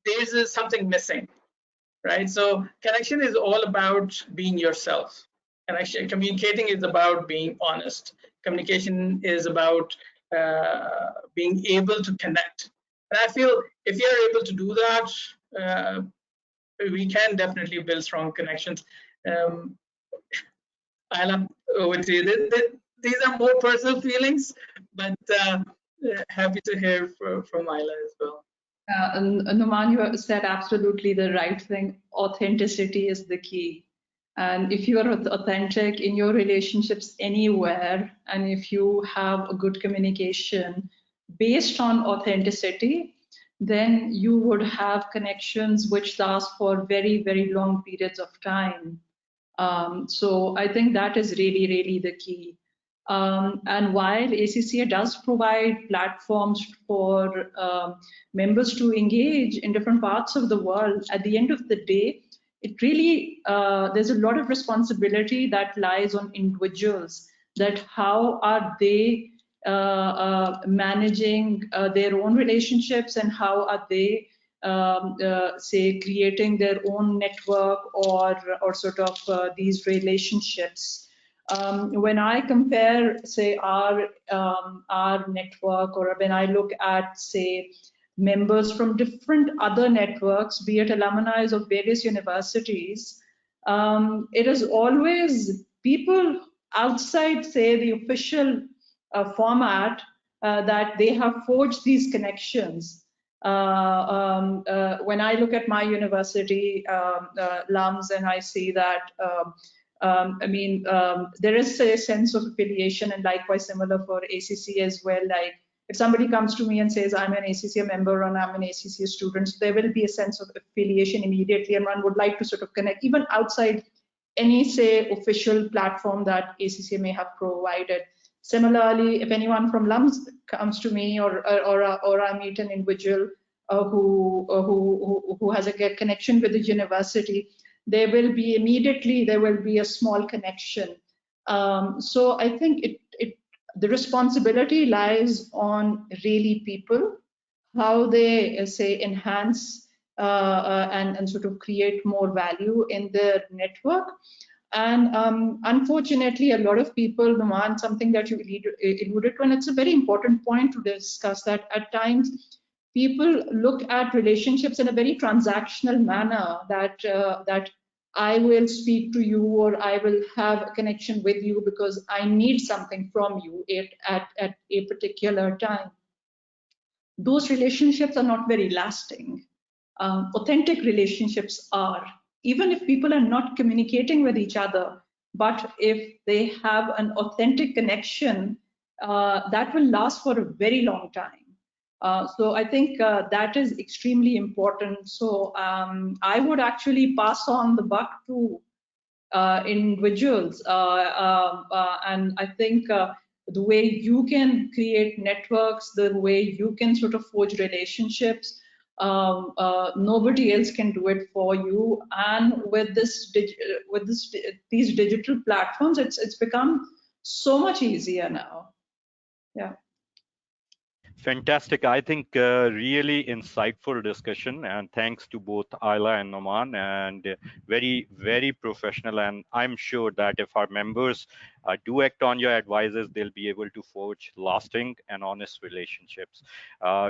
there's something missing, right? So connection is all about being yourself. Connection, communicating is about being honest. Communication is about being able to connect. And I feel if you're able to do that, we can definitely build strong connections. Ayla, over to you. These are more personal feelings, but happy to hear from Ayla as well. And Numan, you said absolutely the right thing. Authenticity is the key. And if you are authentic in your relationships anywhere, and if you have a good communication based on authenticity, then you would have connections which last for very, very long periods of time. So I think that is really, really the key. And while ACCA does provide platforms for members to engage in different parts of the world, at the end of the day, it really, there's a lot of responsibility that lies on individuals, that how are they managing their own relationships, and how are they say creating their own network or sort of these relationships. When I compare, say, our network, or when I look at, say, members from different other networks, be it alumni of various universities, it is always people outside, say, the official format that they have forged these connections. When I look at my university alums, and I see that there is a sense of affiliation, and likewise similar for ACC as well. Like if somebody comes to me and says, I'm an ACCA member and I'm an ACCA student, so there will be a sense of affiliation immediately, and one would like to sort of connect even outside any, say, official platform that ACCA may have provided. Similarly, if anyone from LUMS comes to me, or I meet an individual who has a connection with the university, there will be a small connection. So I think the responsibility lies on really people, how they say enhance and sort of create more value in their network. And unfortunately, a lot of people demand something that you alluded to, and it's a very important point to discuss, that at times people look at relationships in a very transactional manner, that I will speak to you, or I will have a connection with you because I need something from you at a particular time. Those relationships are not very lasting. Authentic relationships are, even if people are not communicating with each other, but if they have an authentic connection, that will last for a very long time. So I think that is extremely important. So I would actually pass on the buck to individuals. And I think the way you can create networks, the way you can sort of forge relationships, nobody else can do it for you. And with these digital platforms, it's become so much easier now. Yeah. Fantastic. I think really insightful discussion, and thanks to both Ayla and Noman, and very, very professional. And I'm sure that if our members do act on your advices, they'll be able to forge lasting and honest relationships.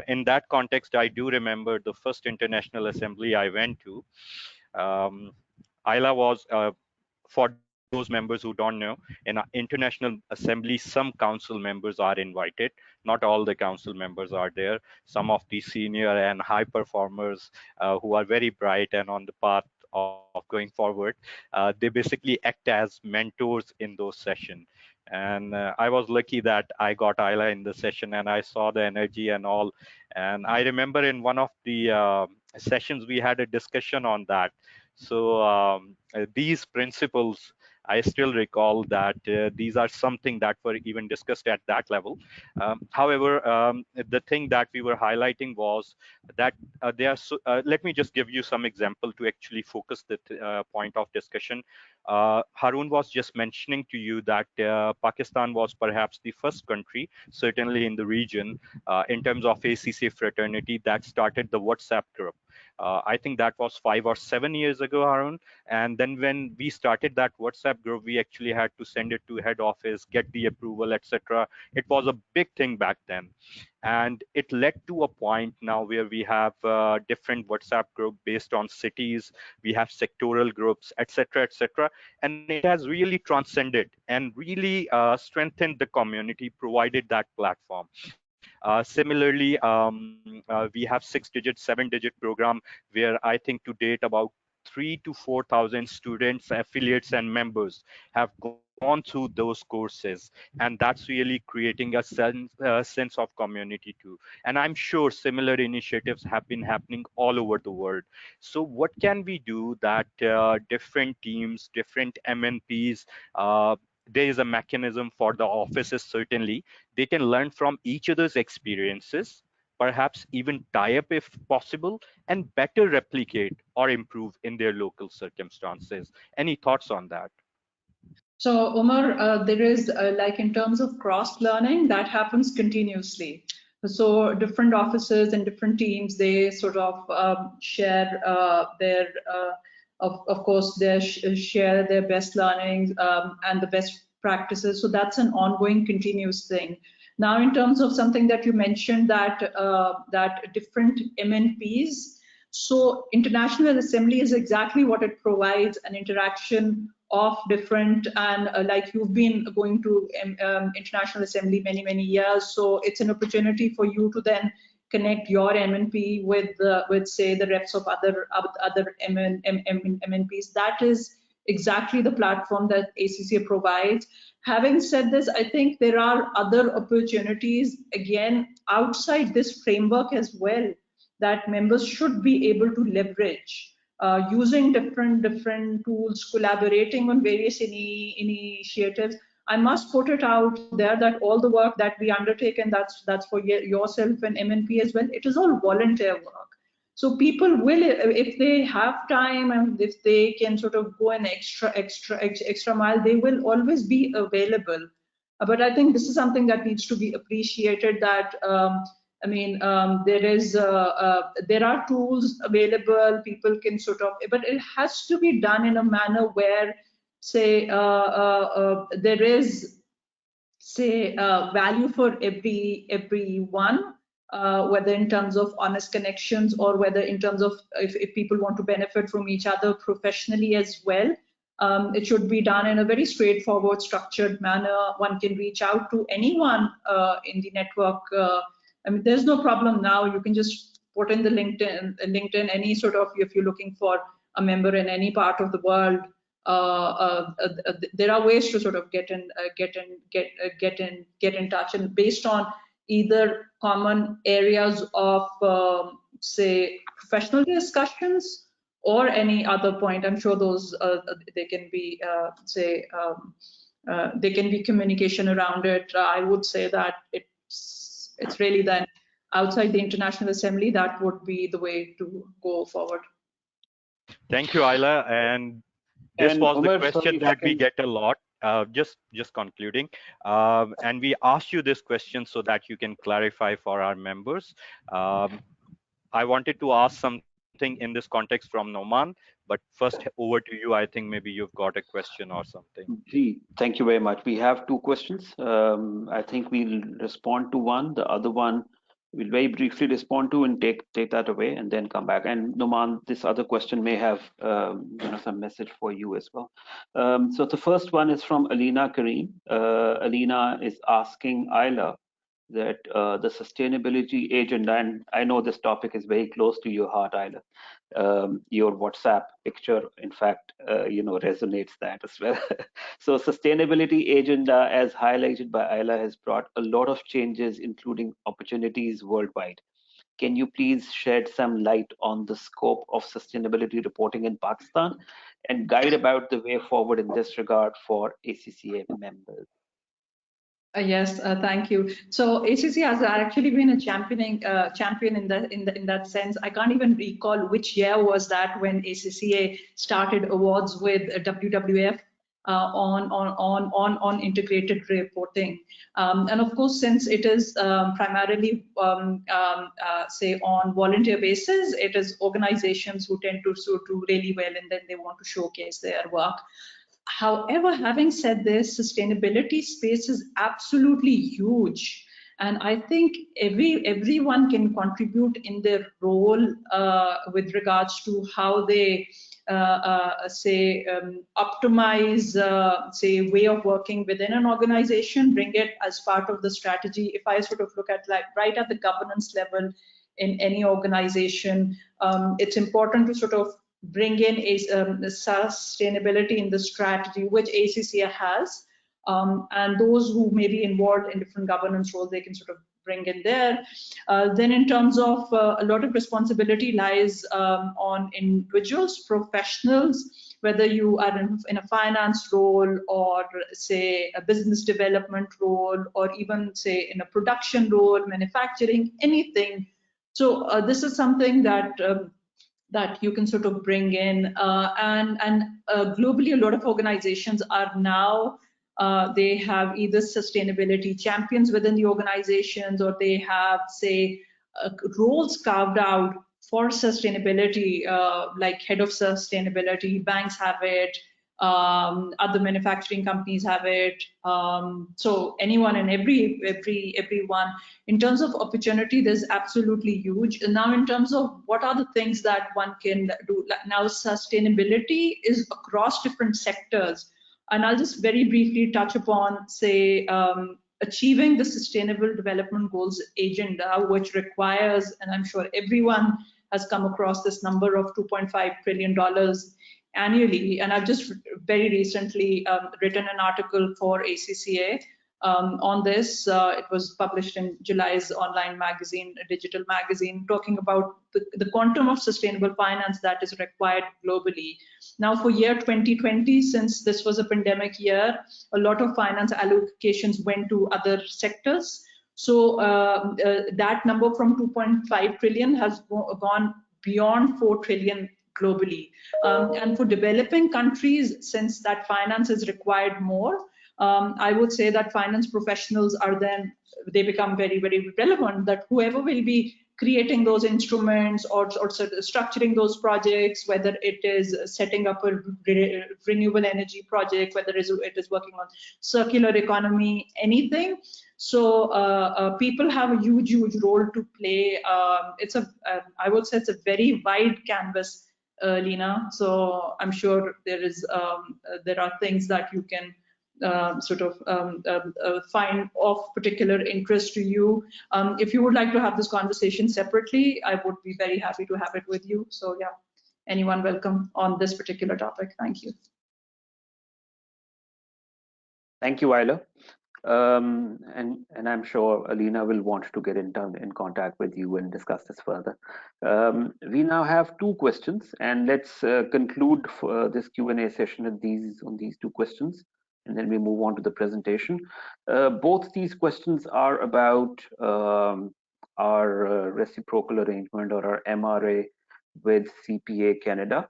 In that context, I do remember the first international assembly I went to. Ayla was for those members who don't know, in an international assembly, some council members are invited. Not all the council members are there. Some of the senior and high performers who are very bright and on the path of going forward, they basically act as mentors in those sessions. And I was lucky that I got Ayla in the session, and I saw the energy and all. And I remember in one of the sessions, we had a discussion on that. So these principles, I still recall that these are something that were even discussed at that level. However, the thing that we were highlighting was that let me just give you some example to actually focus the point of discussion. Harun was just mentioning to you that Pakistan was perhaps the first country, certainly in the region, in terms of ACCA fraternity, that started the WhatsApp group. I think that was 5 or 7 years ago, Harun. And then when we started that WhatsApp group, we actually had to send it to head office, get the approval, etc. It was a big thing back then. And it led to a point now where we have different WhatsApp group based on cities, we have sectoral groups, etc., etc. And it has really transcended and really strengthened the community, provided that platform. Similarly, we have 6-digit, 7-digit program where I think to date about 3,000 to 4,000 students, affiliates, and members have gone through those courses, and that's really creating a sense of community too. And I'm sure similar initiatives have been happening all over the world. So what can we do that different teams, different MNPs, there is a mechanism for the offices, certainly they can learn from each other's experiences, perhaps even tie up if possible, and better replicate or improve in their local circumstances. Any thoughts on that? So Omar, there is like in terms of cross learning that happens continuously. So different offices and different teams, they sort of share their, of course, they share their best learnings and the best practices. So that's an ongoing, continuous thing. Now, in terms of something that you mentioned, that that different MNPs. So International Assembly is exactly what it provides, an interaction of different, and like you've been going to International Assembly many years, so it's an opportunity for you to then connect your MNP with say the reps of other MNPs. That is exactly the platform that ACCA provides. Having said this, I think there are other opportunities, again, outside this framework as well, that members should be able to leverage, using different tools, collaborating on various initiatives. I must put it out there that all the work that we undertake, and that's for yourself and MNP as well, it is all volunteer work. So people will, if they have time and if they can sort of go an extra mile, they will always be available. But I think this is something that needs to be appreciated, that there are tools available, people can sort of, but it has to be done in a manner where, say, there is, say, value for everyone, whether in terms of honest connections or whether in terms of if people want to benefit from each other professionally as well. It should be done in a very straightforward, structured manner. One can reach out to anyone in the network. I mean, there's no problem now. You can just put in the LinkedIn, any sort of, if you're looking for a member in any part of the world, there are ways to sort of get in touch, and based on either common areas of say professional discussions or any other point. I'm sure those they can be there can be communication around it. I would say that it's really then outside the International Assembly that would be the way to go forward. Thank you, Ayla. And this And was the Umar, question sorry if I that we can. get a lot. Just concluding, and we asked you this question so that you can clarify for our members. I wanted to ask something in this context from Noman, but first over to you. I think maybe you've got a question or something. Gee, thank you very much. We have two questions. I think we'll respond to one. The other one we'll very briefly respond to and take that away and then come back. And Noman, this other question may have some message for you as well. So the first one is from Alina Kareem. Alina is asking Ayla that the sustainability agenda, and I know this topic is very close to your heart, Ayla. Your WhatsApp picture, in fact, resonates that as well. So sustainability agenda, as highlighted by Ayla, has brought a lot of changes, including opportunities worldwide. Can you please shed some light on the scope of sustainability reporting in Pakistan and guide about the way forward in this regard for ACCA members? Yes, thank you. So ACC has actually been a champion in that sense. I can't even recall which year was that when ACCA started awards with WWF on integrated reporting. And of course, since it is primarily say on volunteer basis, it is organizations who tend to do really well, and then they want to showcase their work. However, having said this, sustainability space is absolutely huge. And I think everyone can contribute in their role with regards to how they optimize, say, way of working within an organization, bring it as part of the strategy. If I sort of look at like right at the governance level in any organization, it's important to sort of bring in sustainability in the strategy, which ACCA has, and those who may be involved in different governance roles, they can sort of bring in there. Then in terms of a lot of responsibility lies on individuals, professionals, whether you are in a finance role or say a business development role or even say in a production role, manufacturing, anything. So this is something that that you can sort of bring in, and globally a lot of organizations are now they have either sustainability champions within the organizations, or they have say roles carved out for sustainability, like head of sustainability. Banks have it, other manufacturing companies have it, so anyone and everyone. In terms of opportunity, there's absolutely huge. And now in terms of what are the things that one can do, now sustainability is across different sectors, and I'll just very briefly touch upon say achieving the Sustainable Development Goals agenda, which requires, and I'm sure everyone has come across this number of $2.5 trillion annually. And I've just very recently written an article for ACCA on this. It was published in July's online magazine, a digital magazine, talking about the quantum of sustainable finance that is required globally. Now, for year 2020, since this was a pandemic year, a lot of finance allocations went to other sectors. So that number from 2.5 trillion has gone beyond 4 trillion globally. And for developing countries, since that finance is required more, I would say that finance professionals are then, they become very, very relevant, that whoever will be creating those instruments or structuring those projects, whether it is setting up a renewable energy project, whether it is working on circular economy, anything. So people have a huge, huge role to play. I would say it's a very wide canvas, Lena. So I'm sure there are things that you can find of particular interest to you. If you would like to have this conversation separately, I would be very happy to have it with you. So yeah, anyone welcome on this particular topic. Thank you. Thank you, Isla. And I'm sure Alina will want to get in contact with you and discuss this further. We now have 2 questions, and let's conclude this Q&A session on these 2 questions, and then we move on to the presentation. Both these questions are about our reciprocal arrangement, or our MRA, with CPA Canada.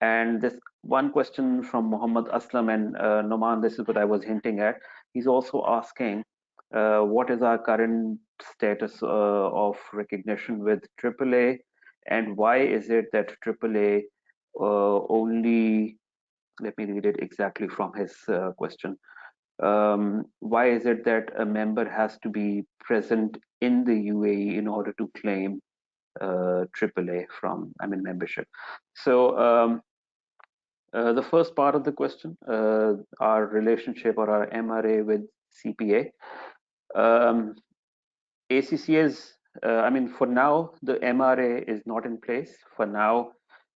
And this one question from Muhammad Aslam, and Noman, this is what I was hinting at. He's also asking, what is our current status of recognition with AAA, and why is it that AAA only, let me read it exactly from his question. Why is it that a member has to be present in the UAE in order to claim AAA membership? So the first part of the question, our relationship or our MRA with CPA. ACCA is, for now, the MRA is not in place. For now,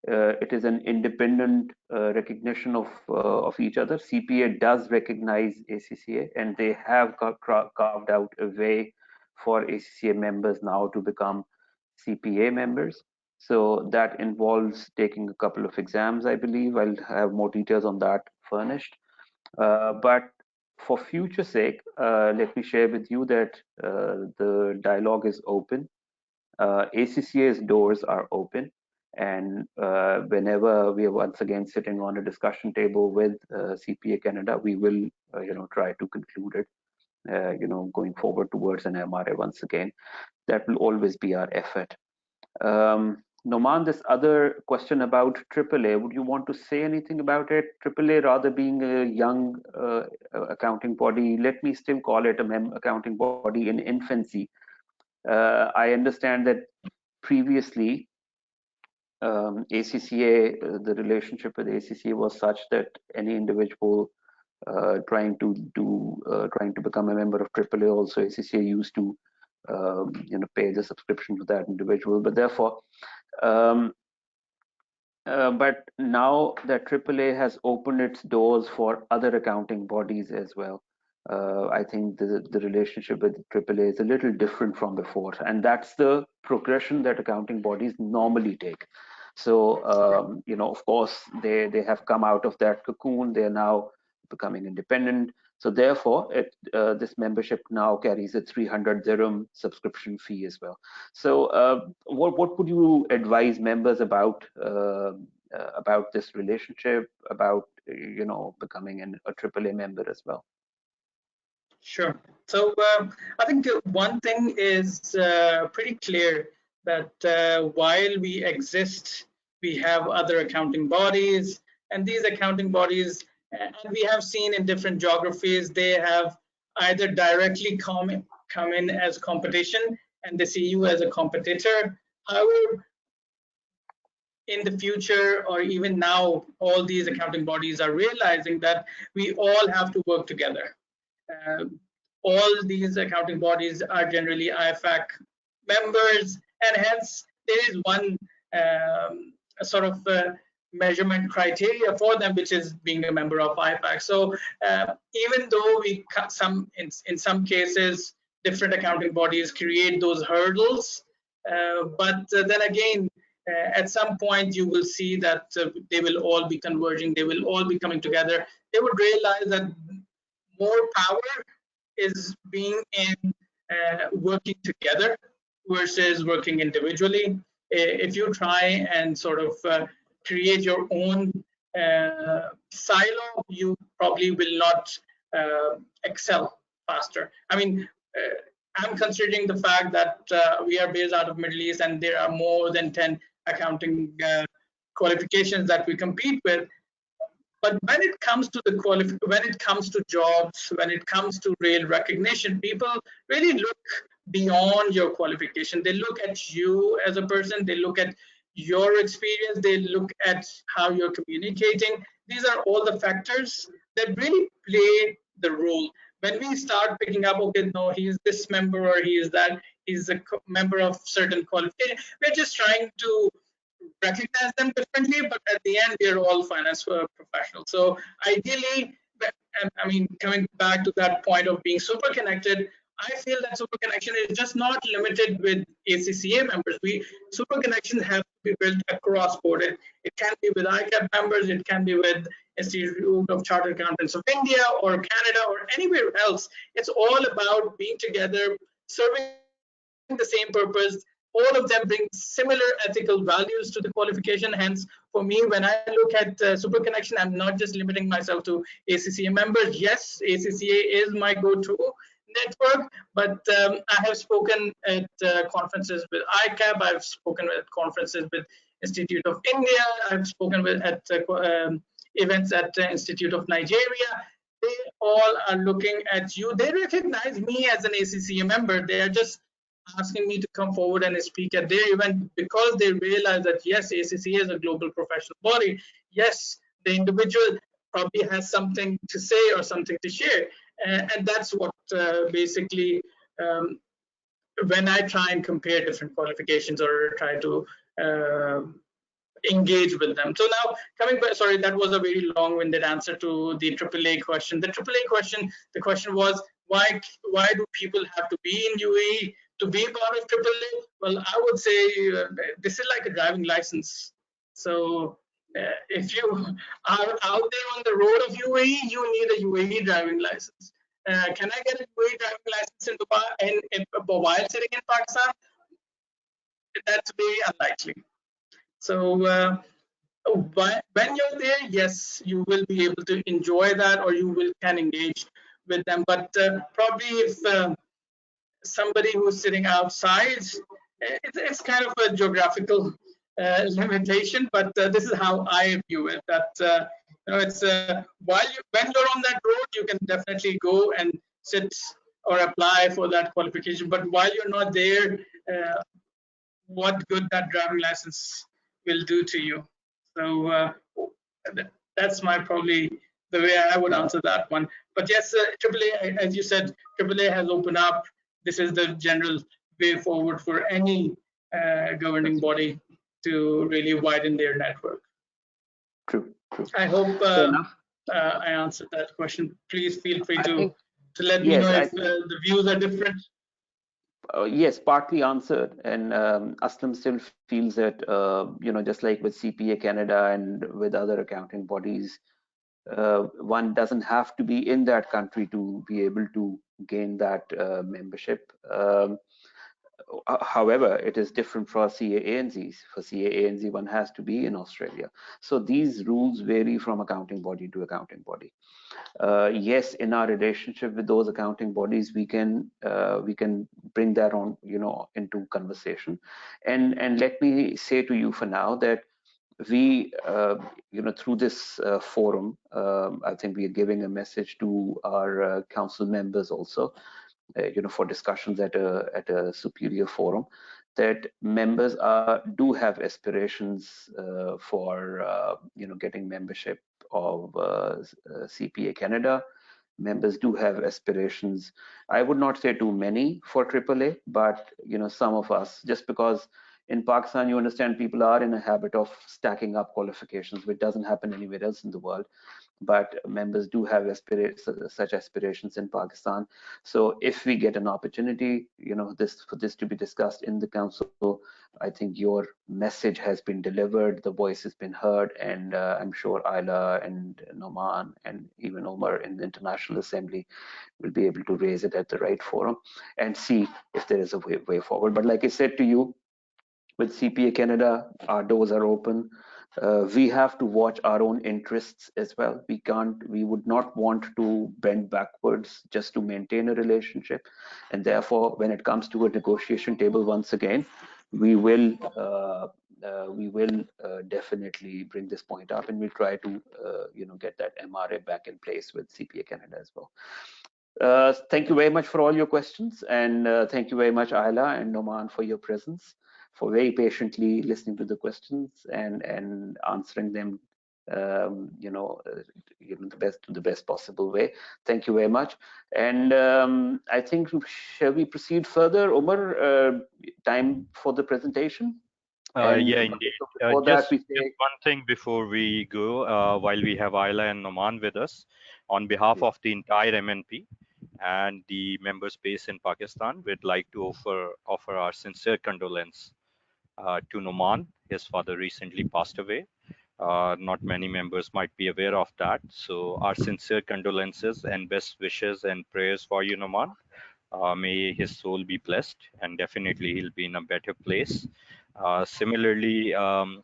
it is an independent recognition of each other. CPA does recognize ACCA, and they have carved out a way for ACCA members now to become CPA members. So that involves taking a couple of exams, I believe. I'll have more details on that furnished. But for future sake, let me share with you that the dialogue is open. ACCA's doors are open. And whenever we are once again sitting on a discussion table with CPA Canada, we will, try to conclude it, going forward towards an MRA once again. That will always be our effort. Noman, this other question about AAA, would you want to say anything about it? AAA, rather being a young accounting body, let me still call it a accounting body in infancy. I understand that previously ACCA, the relationship with ACCA was such that any individual trying to become a member of AAA, also ACCA used to pay the subscription to that individual. But therefore, but now that AAA has opened its doors for other accounting bodies as well, I think the relationship with AAA is a little different from before, and that's the progression that accounting bodies normally take. So, of course, they have come out of that cocoon. They are now becoming independent. So therefore, this membership now carries a 300 dirham subscription fee as well. So what would you advise members about this relationship, about becoming a AAA member as well? Sure. So I think one thing is pretty clear, that while we exist, we have other accounting bodies, and these accounting bodies, and we have seen in different geographies, they have either directly come in as competition, and they see you as a competitor. However, in the future, or even now, all these accounting bodies are realizing that we all have to work together. All these accounting bodies are generally IFAC members, and hence there is one measurement criteria for them, which is being a member of IPAC. So even though we in some cases different accounting bodies create those hurdles, but then again, at some point you will see that they will all be converging, they will all be coming together. They would realize that more power is being in working together versus working individually. If you try and sort of create your own silo, you probably will not excel faster. I mean, I'm considering the fact that we are based out of Middle East and there are more than 10 accounting qualifications that we compete with. But when it comes to when it comes to jobs, when it comes to real recognition, people really look beyond your qualification. They look at you as a person. They look at your experience. They look at how you're communicating. These are all the factors that really play the role. When we start picking up, okay, no, he's this member or he is that, he's a member of certain qualification, we're just trying to recognize them differently, but at the end, we are all finance professionals. So ideally, I mean, coming back to that point of being super connected, I feel that super connection is just not limited with ACCA members. Super connections have to be built across board. It can be with ICAP members, it can be with Institute of Chartered Accountants of India or Canada or anywhere else. It's all about being together, serving the same purpose. All of them bring similar ethical values to the qualification. Hence, for me, when I look at Super Connection, I'm not just limiting myself to ACCA members. Yes, ACCA is my go-to network, but I have spoken at conferences with ICAP. I've spoken at conferences with Institute of India. I've spoken with at events at Institute of Nigeria. They all are looking at you. They recognize me as an ACCA member. They are just asking me to come forward and speak at their event because they realize that yes, ACCA is a global professional body. Yes, the individual probably has something to say or something to share, and that's what basically when I try and compare different qualifications or try to engage with them. So now coming back, sorry, that was a very long-winded answer to the AAA question. The AAA question, the question was why do people have to be in UAE to be part of AAA? Well, I would say this is like a driving license. So if you are out there on the road of UAE, you need a UAE driving license. Can I get a UAE driving license in Dubai while sitting in Pakistan? That's very unlikely. So when you're there, yes, you will be able to enjoy that, or you can engage with them. But probably if somebody who's sitting outside, it's kind of a geographical limitation. But this is how I view it. That you know, it's when you're on that road, you can definitely go and sit or apply for that qualification. But while you're not there, what good that driving license will do to you. So that's probably the way I would answer that one. But yes, AAA, as you said, AAA has opened up. This is the general way forward for any governing body to really widen their network. True. I hope I answered that question. Please feel free to let me know if the views are different. Yes, partly answered, and Aslam still feels that you know, just like with CPA Canada and with other accounting bodies, one doesn't have to be in that country to be able to gain that membership. However, it is different for CAANZs. For CAANZ, one has to be in Australia. So these rules vary from accounting body to accounting body. Yes, in our relationship with those accounting bodies, we can bring that on, you know, into conversation. And let me say to you for now that we, you know, through this forum, I think we are giving a message to our council members also, you know, for discussions at a superior forum, that members do have aspirations for you know, getting membership of CPA Canada. Members do have aspirations. I would not say too many for AAA, but you know, some of us, just because In Pakistan, you understand people are in a habit of stacking up qualifications, which doesn't happen anywhere else in the world. But members do have such aspirations in Pakistan. So if we get an opportunity, for this to be discussed in the council, I think your message has been delivered, the voice has been heard, and I'm sure Ayla and Noman and even Omar in the International Assembly will be able to raise it at the right forum and see if there is a way forward. But like I said to you, with CPA Canada, our doors are open. We have to watch our own interests as well. We would not want to bend backwards just to maintain a relationship. And therefore, when it comes to a negotiation table, once again, we will definitely bring this point up, and we'll try to get that MRA back in place with CPA Canada as well. Thank you very much for all your questions, and thank you very much, Ayla and Noman, for your presence, for very patiently listening to the questions and answering them, the best possible way. Thank you very much. And I think, shall we proceed further, Umar? Time for the presentation. Yeah, indeed. Just Just one thing before we go, while we have Ayla and Noman with us, on behalf of the entire MNP and the member space in Pakistan, we'd like to offer our sincere condolence to Noman. His father recently passed away. Not many members might be aware of that. So our sincere condolences and best wishes and prayers for you, Noman. May his soul be blessed, and definitely he'll be in a better place. Similarly,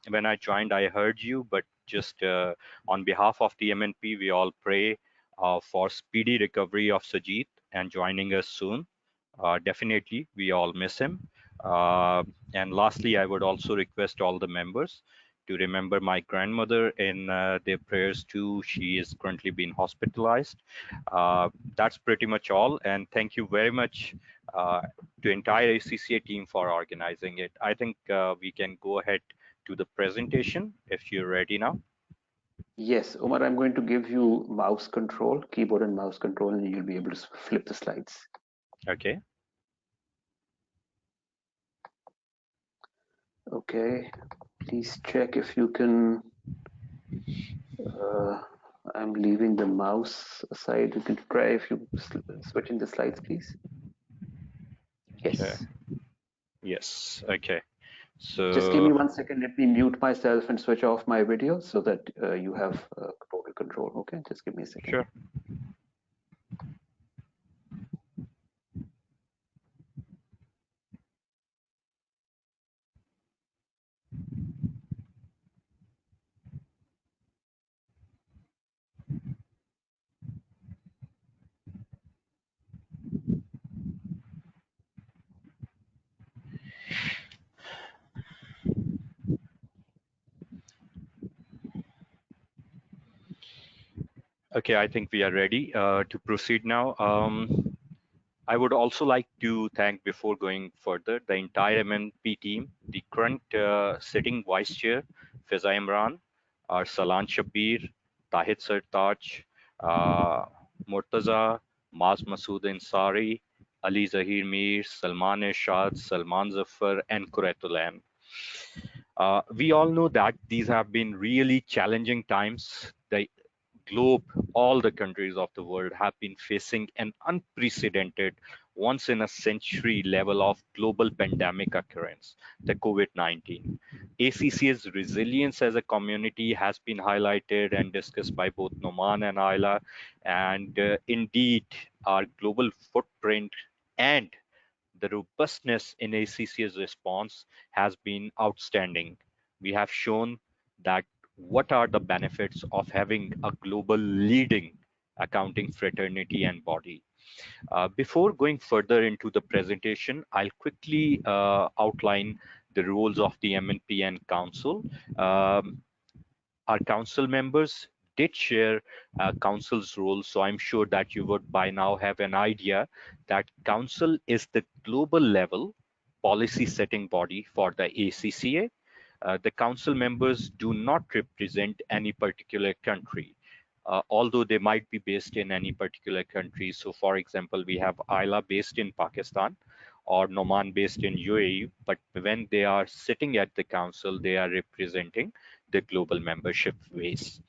when I joined, I heard you, but just on behalf of the MNP, we all pray for speedy recovery of Sajid and joining us soon. Definitely, we all miss him. And lastly, I would also request all the members to remember my grandmother in their prayers too. She is currently being hospitalized. That's pretty much all. And thank you very much to entire ACCA team for organizing it. I think we can go ahead to the presentation if you're ready now. Yes, Omar, I'm going to give you mouse control, keyboard and mouse control, and you'll be able to flip the slides. Okay. Okay, please check if you can. I'm leaving the mouse aside. You can try if you switching the slides, please. Yes. Okay. Yes. Okay. So just give me 1 second. Let me mute myself and switch off my video so that you have total control. Okay, just give me a second. Sure. Okay, I think we are ready to proceed now. I would also like to thank, before going further, the entire MNP team, the current sitting vice chair, Fiza Imran, our Salan Shabir, Tahid Sartaj, Murtaza, Maz Masood Ansari, Ali Zahir Mir, Salman Irshad, Salman Zafar, and Quretulan. We all know that these have been really challenging times. The globe, all the countries of the world have been facing an unprecedented, once in a century level of global pandemic occurrence, the COVID-19. ACCA's resilience as a community has been highlighted and discussed by both Noman and Ayla, and indeed our global footprint and the robustness in ACCA's response has been outstanding. We have shown that what are the benefits of having a global leading accounting fraternity and body. Before going further into the presentation, I'll quickly outline the roles of the MNP and Council. Our council members did share council's role, so I'm sure that you would by now have an idea that council is the global level policy setting body for the ACCA. The council members do not represent any particular country, although they might be based in any particular country. So for example, we have Ayla based in Pakistan, or Noman based in UAE, but when they are sitting at the council, they are representing the global membership base.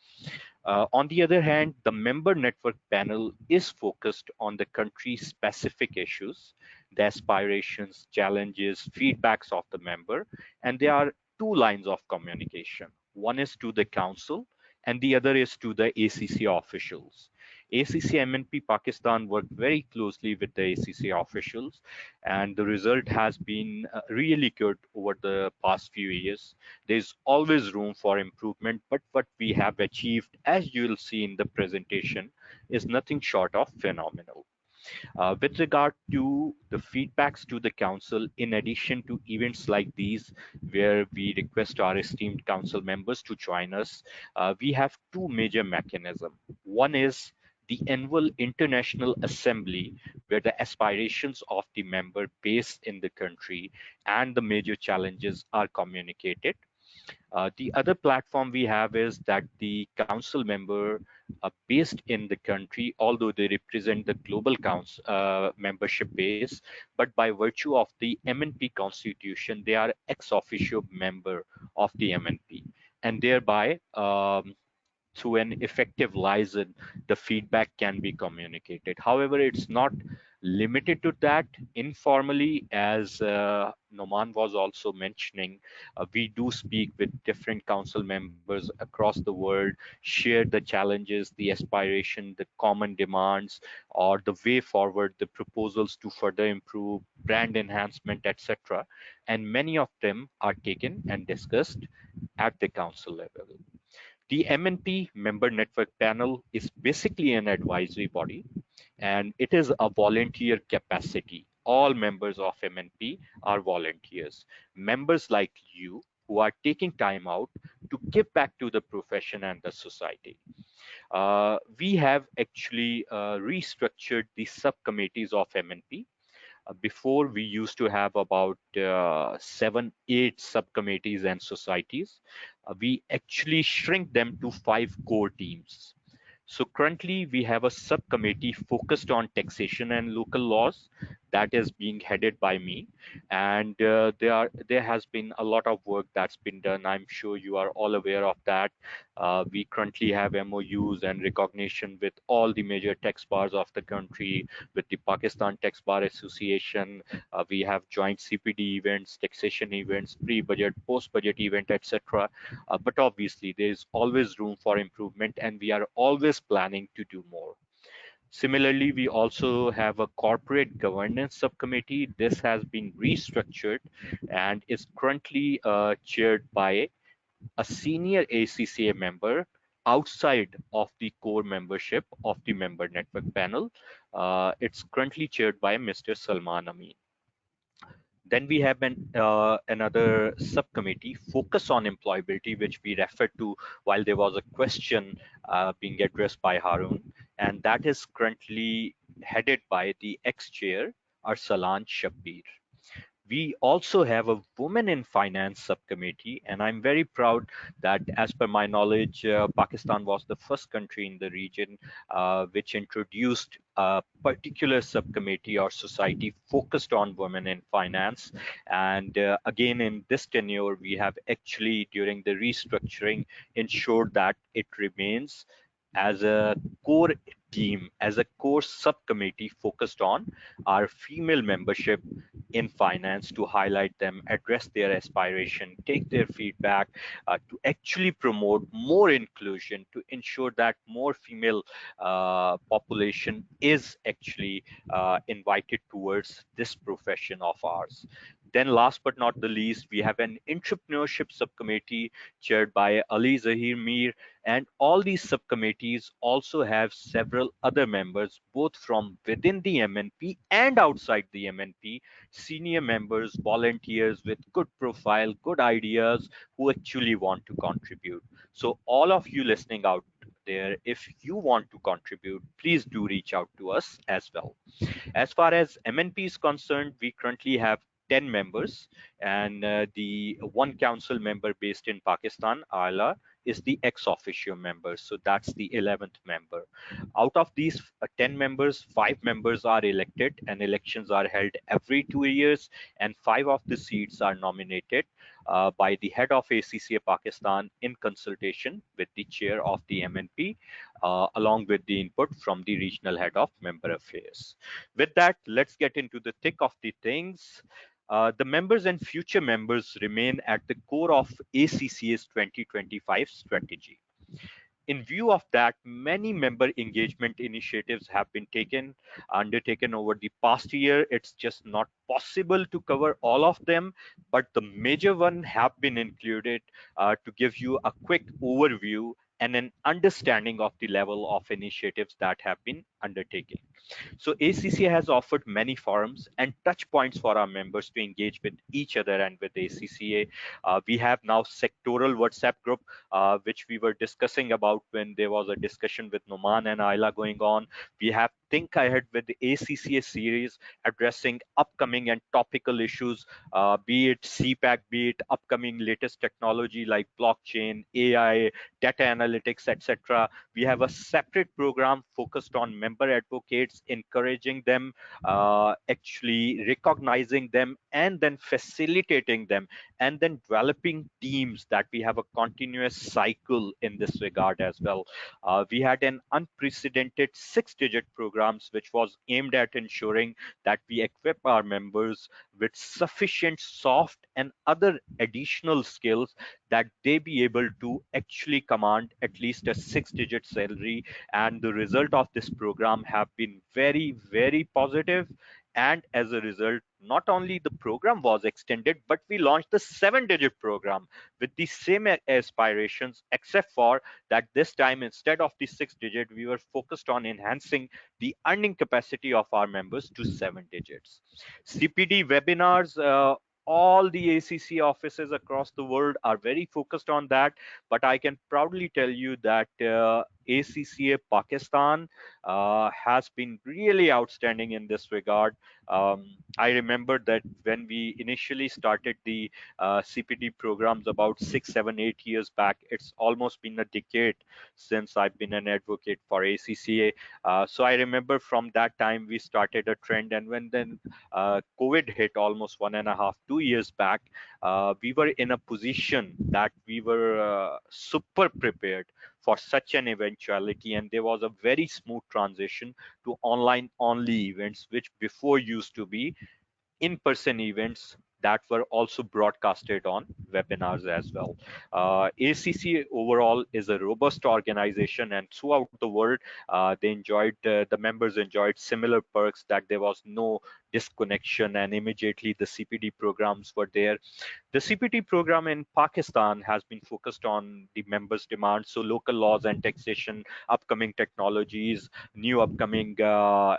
On the other hand, the member network panel is focused on the country specific issues, the aspirations, challenges, feedbacks of the member, and there are two lines of communication. One is to the council and the other is to the ACC officials. ACC MNP Pakistan worked very closely with the ACC officials, and the result has been really good over the past few years. There's always room for improvement, but what we have achieved, as you'll see in the presentation, is nothing short of phenomenal. With regard to the feedbacks to the council, in addition to events like these, where we request our esteemed council members to join us, we have two major mechanisms. One is the annual international assembly, where the aspirations of the member based in the country and the major challenges are communicated. The other platform we have is that the council member based in the country, although they represent the global council membership base, but by virtue of the MNP constitution, they are ex officio member of the MNP, and thereby through an effective liaison, the feedback can be communicated. However, it's not limited to that. Informally, as Noman was also mentioning, we do speak with different council members across the world, share the challenges, the aspiration, the common demands, or the way forward, the proposals to further improve, brand enhancement, etc. And many of them are taken and discussed at the council level. The MNP Member Network Panel is basically an advisory body, and it is a volunteer capacity. All members of MNP are volunteers, members like you who are taking time out to give back to the profession and the society. We have actually restructured the subcommittees of MNP. Before, we used to have about 7, 8 subcommittees and societies. We actually shrink them to 5 core teams. So currently, we have a subcommittee focused on taxation and local laws that is being headed by me, and there has been a lot of work that's been done. I'm sure you are all aware of that. We currently have MOUs and recognition with all the major tax bars of the country, with the Pakistan Tax Bar Association. We have joint CPD events, taxation events, pre-budget, post-budget event, etc. But obviously, there is always room for improvement, and we are always planning to do more. Similarly, we also have a corporate governance subcommittee. This has been restructured and is currently chaired by a senior ACCA member outside of the core membership of the member network panel. It's currently chaired by Mr. Salman Amin. Then we have another subcommittee focus on employability, which we referred to while there was a question being addressed by Harun, and that is currently headed by the ex-chair Arsalan Shabbir. We also have a women in finance subcommittee, and I'm very proud that, as per my knowledge, Pakistan was the first country in the region which introduced a particular subcommittee or society focused on women in finance. And again, in this tenure, we have actually, during the restructuring, ensured that it remains as a core team, as a core subcommittee focused on our female membership in finance, to highlight them, address their aspiration, take their feedback, to actually promote more inclusion, to ensure that more female population is actually invited towards this profession of ours. Then last but not the least, we have an entrepreneurship subcommittee chaired by Ali Zahir Mir, and all these subcommittees also have several other members, both from within the MNP and outside the MNP, senior members, volunteers with good profile, good ideas, who actually want to contribute. So all of you listening out there, if you want to contribute, please do reach out to us as well. As far as MNP is concerned, we currently have 10 members, and the one council member based in Pakistan, Ala, is the ex officio member. So that's the 11th member. Out of these 10 members, 5 members are elected, and elections are held every 2 years, and 5 of the seats are nominated by the head of ACCA Pakistan in consultation with the chair of the MNP, along with the input from the regional head of member affairs. With that, let's get into the thick of the things. The members and future members remain at the core of ACCA's 2025 strategy. In view of that, many member engagement initiatives have been undertaken over the past year. It's just not possible to cover all of them, but the major ones have been included to give you a quick overview and an understanding of the level of initiatives that have been undertaken. So ACCA has offered many forums and touch points for our members to engage with each other and with ACCA. We have now sectoral WhatsApp group, which we were discussing about when there was a discussion with Noman and Ayla going on. We have Think Ahead with the ACCA series addressing upcoming and topical issues, be it CPAC, be it upcoming latest technology like blockchain, AI, data analytics, etc. We have a separate program focused on member advocates, encouraging them, actually recognizing them, and then facilitating them, and then developing teams that we have a continuous cycle in this regard as well. We had an unprecedented 6-digit programs which was aimed at ensuring that we equip our members with sufficient soft and other additional skills that they be able to actually command at least a 6-digit salary. And the result of this program have been very, very positive. And as a result, not only the program was extended, but we launched the 7-digit program with the same aspirations, except for that this time, instead of the 6-digit, we were focused on enhancing the earning capacity of our members to 7 digits. CPD webinars, all the ACC offices across the world are very focused on that, but I can proudly tell you that ACCA Pakistan has been really outstanding in this regard. I remember that when we initially started the CPD programs about 6, 7, 8 years back, it's almost been a decade since I've been an advocate for ACCA. So I remember from that time we started a trend, and when then COVID hit almost 1.5, 2 years back, we were in a position that we were super prepared for such an eventuality, and there was a very smooth transition to online only events, which before used to be in-person events that were also broadcasted on webinars as well. ACC overall is a robust organization, and throughout the world, the members enjoyed similar perks, that there was no disconnection, and immediately the CPD programs were there. The CPT program in Pakistan has been focused on the members' demands, so local laws and taxation, upcoming technologies, new upcoming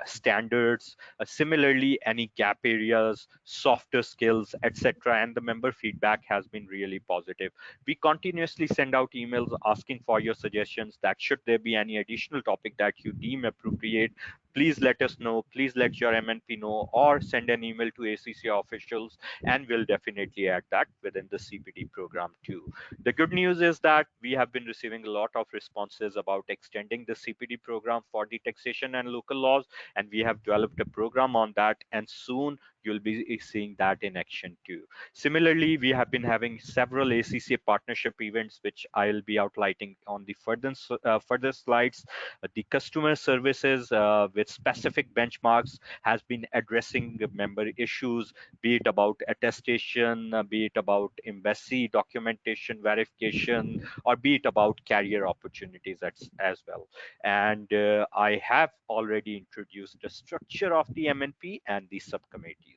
standards, similarly any gap areas, softer skills, etc. And the member feedback has been really positive. We continuously send out emails asking for your suggestions, that should there be any additional topic that you deem appropriate, please let us know, please let your MNP know, or send an email to ACC officials, and we'll definitely add that within the CPD program too. The good news is that we have been receiving a lot of responses about extending the CPD program for the taxation and local laws, and we have developed a program on that, and soon you'll be seeing that in action too. Similarly, we have been having several ACCA partnership events, which I'll be outlining on the further slides. The customer services with specific benchmarks has been addressing member issues, be it about attestation, be it about embassy documentation verification, or be it about career opportunities as well. And I have already introduced the structure of the MNP and the subcommittees.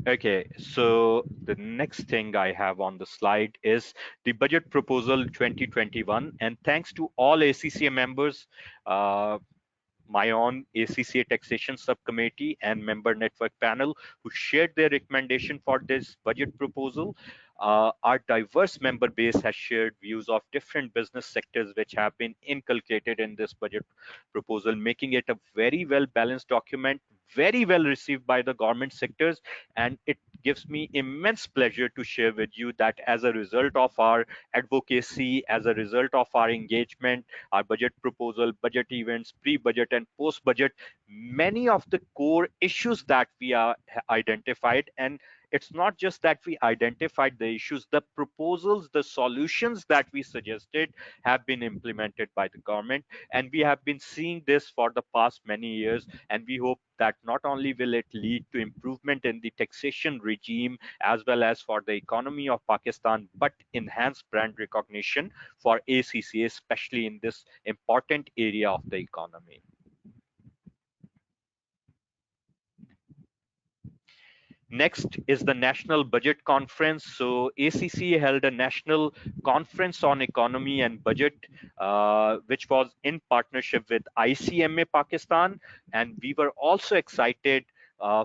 Okay, so the next thing I have on the slide is the budget proposal 2021. And thanks to all ACCA members, my own ACCA taxation subcommittee and member network panel who shared their recommendation for this budget proposal. Our diverse member base has shared views of different business sectors which have been inculcated in this budget proposal, making it a very well balanced document, very well received by the government sectors. And it gives me immense pleasure to share with you that as a result of our advocacy, as a result of our engagement, our budget proposal, budget events, pre-budget and post-budget, many of the core issues that we are identified, and it's not just that we identified the issues, the proposals, the solutions that we suggested have been implemented by the government. And we have been seeing this for the past many years. And we hope that not only will it lead to improvement in the taxation regime as well as for the economy of Pakistan, but enhance brand recognition for ACCA, especially in this important area of the economy. Next is the National Budget Conference. So ACCA held a national conference on economy and budget, which was in partnership with ICMA Pakistan. And we were also excited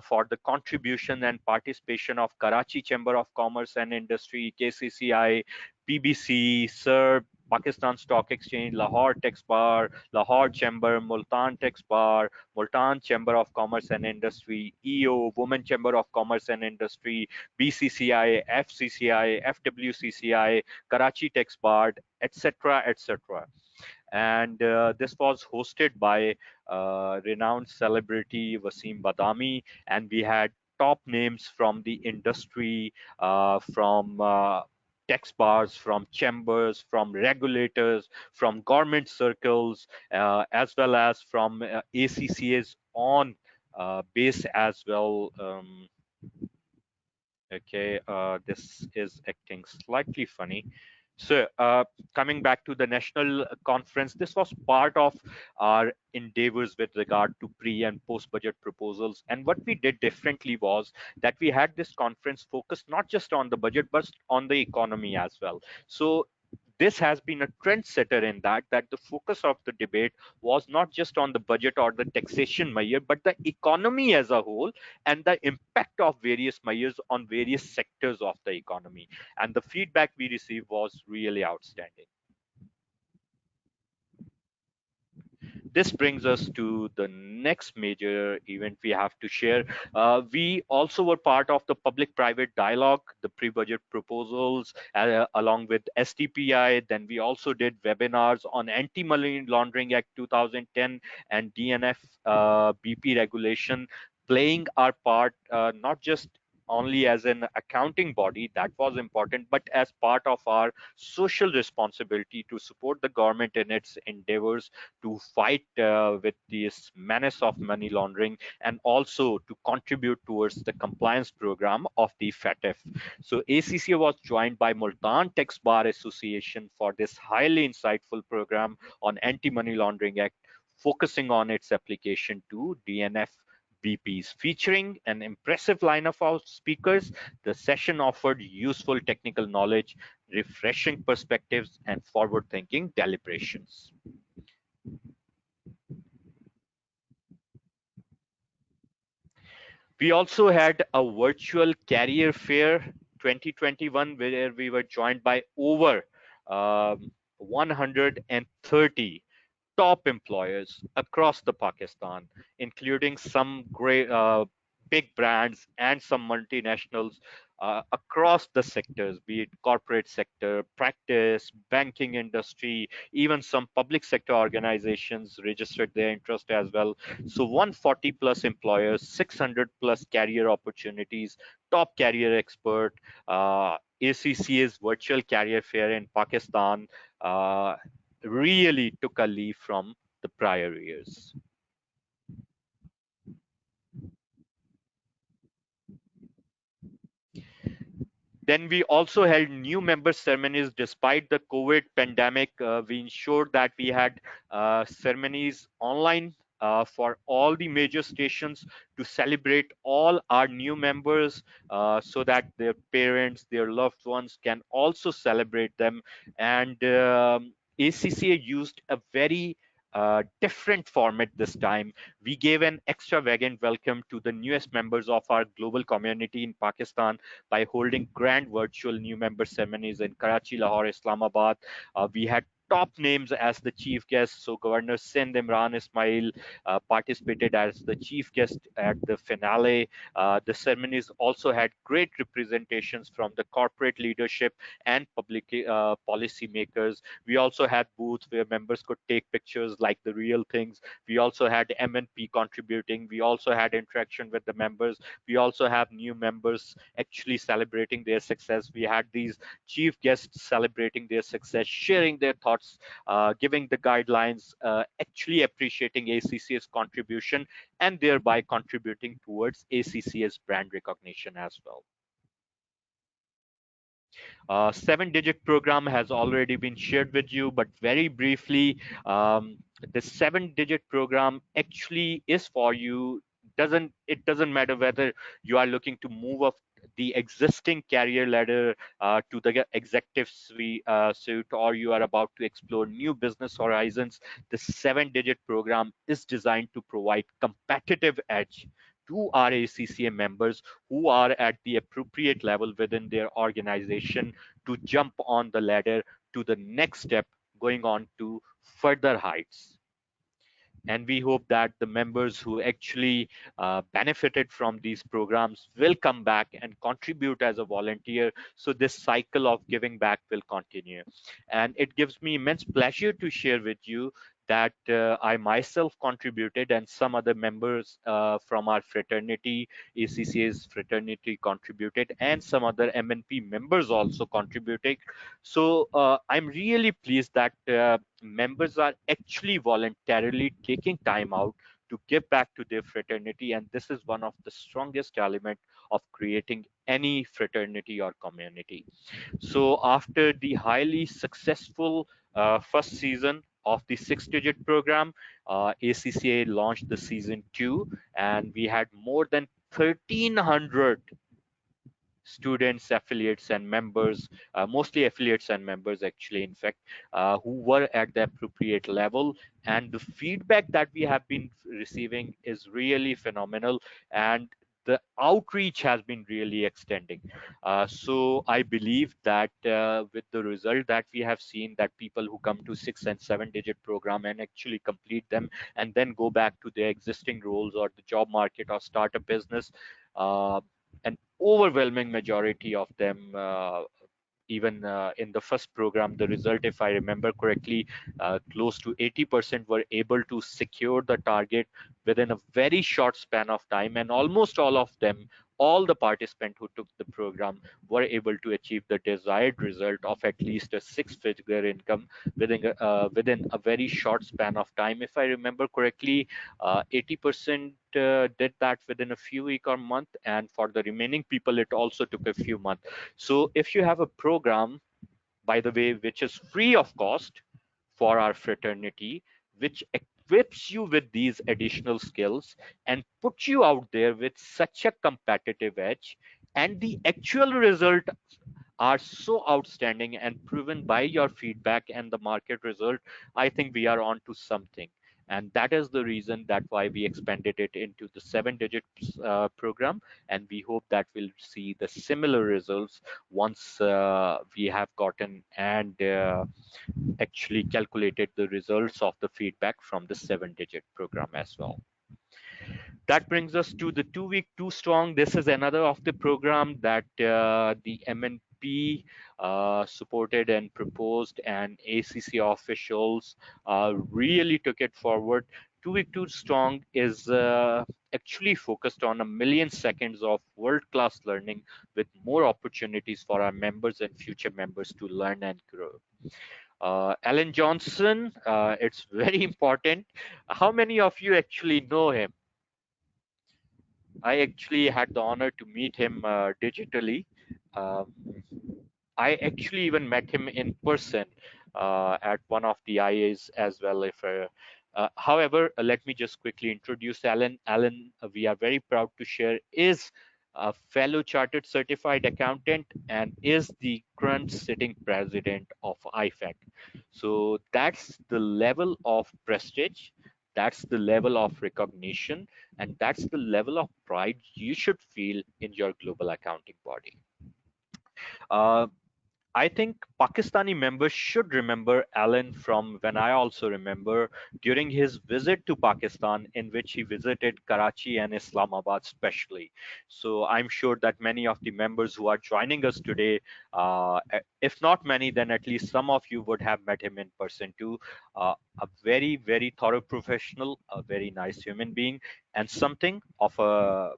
for the contribution and participation of Karachi Chamber of Commerce and Industry, KCCI, PBC, SERB, Pakistan Stock Exchange, Lahore Tax Bar, Lahore Chamber, Multan Tax Bar, Multan Chamber of Commerce and Industry, EO, Women Chamber of Commerce and Industry, BCCI, FCCI, FWCCI, Karachi Tax Board, etc., etc. And this was hosted by renowned celebrity Wasim Badami, and we had top names from the industry, from tax bars, from chambers, from regulators, from government circles, as well as from ACCA's own base as well. Okay, this is acting slightly funny. So coming back to the national conference, this was part of our endeavors with regard to pre and post budget proposals. And what we did differently was that we had this conference focused not just on the budget, but on the economy as well. So this has been a trendsetter in that the focus of the debate was not just on the budget or the taxation measure, but the economy as a whole and the impact of various measures on various sectors of the economy. And the feedback we received was really outstanding. This brings us to the next major event we have to share. We also were part of the public-private dialogue, the pre-budget proposals, along with STPI. Then we also did webinars on Anti-Money Laundering Act 2010 and DNF BP regulation, playing our part not just only as an accounting body, that was important, but as part of our social responsibility to support the government in its endeavors to fight with this menace of money laundering and also to contribute towards the compliance program of the FATF. So ACCA was joined by Multan Tax Bar Association for this highly insightful program on Anti-Money Laundering Act, focusing on its application to DNF BPs. Featuring an impressive lineup of speakers, the session offered useful technical knowledge, refreshing perspectives, and forward-thinking deliberations. We also had a virtual career fair 2021 where we were joined by over 130 top employers across the Pakistan, including some great big brands and some multinationals across the sectors, be it corporate sector, practice, banking industry, even some public sector organizations registered their interest as well. So 140 plus employers, 600 plus career opportunities, top career expert, ACCA's virtual career fair in Pakistan, really took a leaf from the prior years. Then we also held new member ceremonies despite the COVID pandemic. We ensured that we had ceremonies online for all the major stations to celebrate all our new members so that their parents, their loved ones can also celebrate them. And ACCA used a very different format this time. We gave an extravagant welcome to the newest members of our global community in Pakistan by holding grand virtual new member ceremonies in Karachi, Lahore, Islamabad. We had top names as the chief guests. So Governor Sindh Imran Ismail participated as the chief guest at the finale. The ceremonies also had great representations from the corporate leadership and public policy makers. We also had booths where members could take pictures like the real things. We also had MNP contributing. We also had interaction with the members. We also have new members actually celebrating their success. We had these chief guests celebrating their success, sharing their thoughts, giving the guidelines, actually appreciating ACCA's contribution, and thereby contributing towards ACCA's brand recognition as well. 7-digit program has already been shared with you, but very briefly, the 7-digit program actually is for you. It doesn't matter whether you are looking to move up the existing career ladder to the executive suite, or you are about to explore new business horizons. The 7-digit program is designed to provide competitive edge to our ACCA members who are at the appropriate level within their organization to jump on the ladder to the next step, going on to further heights. And we hope that the members who actually benefited from these programs will come back and contribute as a volunteer, so this cycle of giving back will continue. And it gives me immense pleasure to share with you that I myself contributed, and some other members from our fraternity, ACCA's fraternity, contributed, and some other MNP members also contributed. So I'm really pleased that members are actually voluntarily taking time out to give back to their fraternity, and this is one of the strongest element of creating any fraternity or community. So after the highly successful first season of the 6-digit program, ACCA launched the season 2, and we had more than 1,300 students, affiliates, and members, mostly affiliates and members, actually, in fact, who were at the appropriate level. And the feedback that we have been receiving is really phenomenal. And the outreach has been really extending. So I believe that with the result that we have seen, that people who come to 6 and 7-digit program and actually complete them and then go back to their existing roles or the job market or start a business, uh, an overwhelming majority of them, even in the first program, the result, if I remember correctly, close to 80% were able to secure the target within a very short span of time, and almost all of them, all the participants who took the program, were able to achieve the desired result of at least a 6-figure income within a very short span of time. If I remember correctly, 80% did that within a few weeks or month, and for the remaining people, it also took a few months. So if you have a program, by the way, which is free of cost for our fraternity, which equips you with these additional skills and puts you out there with such a competitive edge, and the actual result are so outstanding and proven by your feedback and the market result, I think we are on to something. And that is the reason that why we expanded it into the 7-digit program. And we hope that we'll see the similar results once we have gotten and actually calculated the results of the feedback from the 7-digit program as well. That brings us to the 2-week 2 strong. This is another of the program that the MNP supported and proposed, and ACCA officials really took it forward. 2-week 2 strong is actually focused on 1 million seconds of world-class learning with more opportunities for our members and future members to learn and grow. Alan Johnson, it's very important. How many of you actually know him? I actually had the honor to meet him digitally. Um, I actually even met him in person at one of the IAs as well. However, let me just quickly introduce Alan. Alan, we are very proud to share, is a fellow chartered certified accountant, and is the current sitting president of IFAC. So that's the level of prestige, that's the level of recognition, and that's the level of pride you should feel in your global accounting body. Uh, I think Pakistani members should remember Alan from when I also remember during his visit to Pakistan, in which he visited Karachi and Islamabad especially. So I'm sure that many of the members who are joining us today, if not many, then at least some of you would have met him in person too. A very, very thorough professional, a very nice human being, and something of a,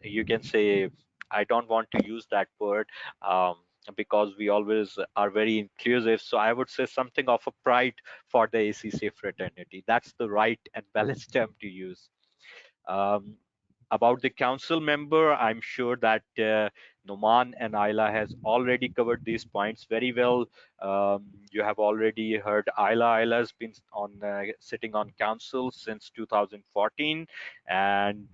you can say, I don't want to use that word, um, because we always are very inclusive, so I would say something of a pride for the ACCA fraternity. That's the right and balanced term to use. um, about the council member, I'm sure that Noman and Ayla has already covered these points very well. You have already heard Ayla. Ayla has been on sitting on council since 2014, and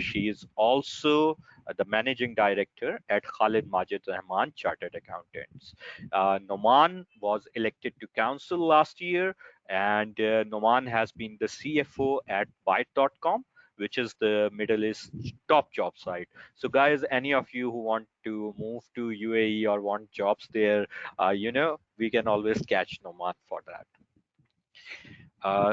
she is also the managing director at Khalid Majid Rahman Chartered Accountants. Noman was elected to council last year, and Noman has been the CFO at Byte.com, which is the Middle East top job site. So, guys, any of you who want to move to UAE or want jobs there, we can always catch Noman for that.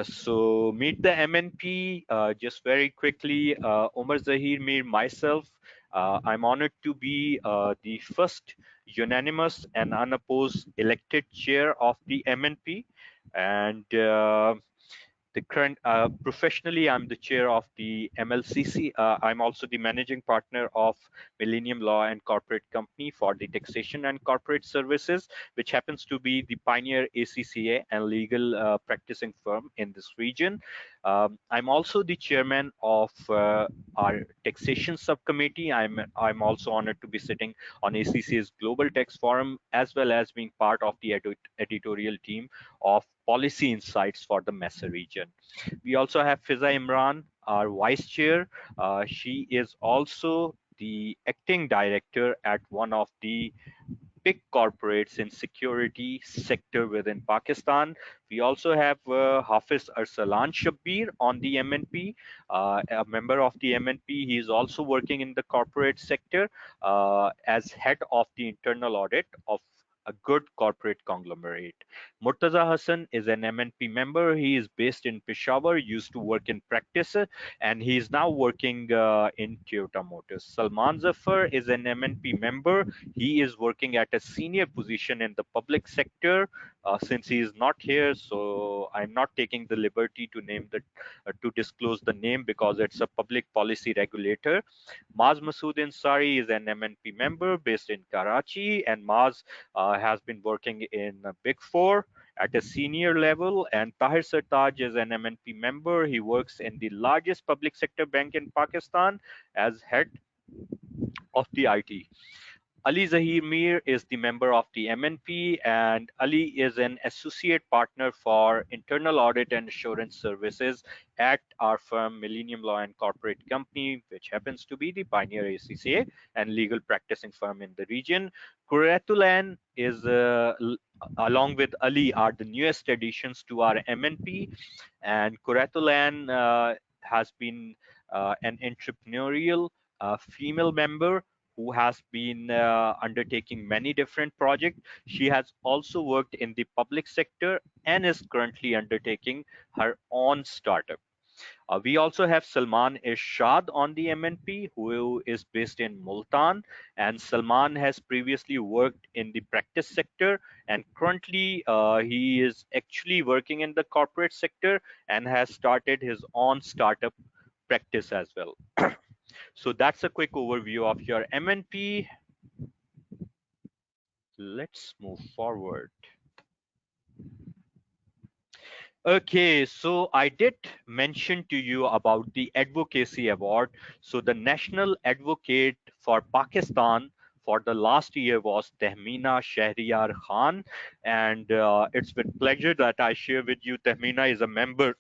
So meet the MNP. Just very quickly, Omar Zahir Mir, myself. I'm honored to be the first unanimous and unopposed elected chair of the MNP, and the current professionally, I'm the chair of the MLCC. I'm also the managing partner of Millennium Law and Corporate Company for the taxation and corporate services, which happens to be the pioneer ACCA and legal practicing firm in this region. I'm also the chairman of our taxation subcommittee. I'm also honored to be sitting on ACCA's Global Tax Forum, as well as being part of the editorial team of Policy Insights for the MESA region. We also have Fiza Imran, our vice chair. She is also the acting director at one of the big corporates in security sector within Pakistan. We also have Hafiz Arsalan Shabbir on the MNP, a member of the MNP. He is also working in the corporate sector as head of the internal audit of a good corporate conglomerate. Murtaza Hassan is an MNP member. He is based in Peshawar, used to work in practice, and he is now working in Toyota Motors. Salman Zafar is an MNP member. He is working at a senior position in the public sector. Since he is not here, so I'm not taking the liberty to to disclose the name because it's a public policy regulator. Maz Masood Ansari is an MNP member based in Karachi, and Maz has been working in Big Four at a senior level. And Tahir Sartaj is an MNP member. He works in the largest public sector bank in Pakistan as head of the IT. Ali Zahir Mir is the member of the MNP, and Ali is an associate partner for internal audit and assurance services at our firm Millennium Law and Corporate Company, which happens to be the pioneer ACCA and legal practicing firm in the region. Kuratulan is, along with Ali, are the newest additions to our MNP, and Kuratulan has been an entrepreneurial female member who has been undertaking many different projects. She has also worked in the public sector and is currently undertaking her own startup. We also have Salman Irshad on the MNP, who is based in Multan. And Salman has previously worked in the practice sector, and currently he is actually working in the corporate sector and has started his own startup practice as well. So that's a quick overview of your MNP. Let's move forward. Okay, so I did mention to you about the advocacy award. So the national advocate for Pakistan for the last year was Tehmina Shahriyar Khan, and it's with pleasure that I share with you. Tehmina is a member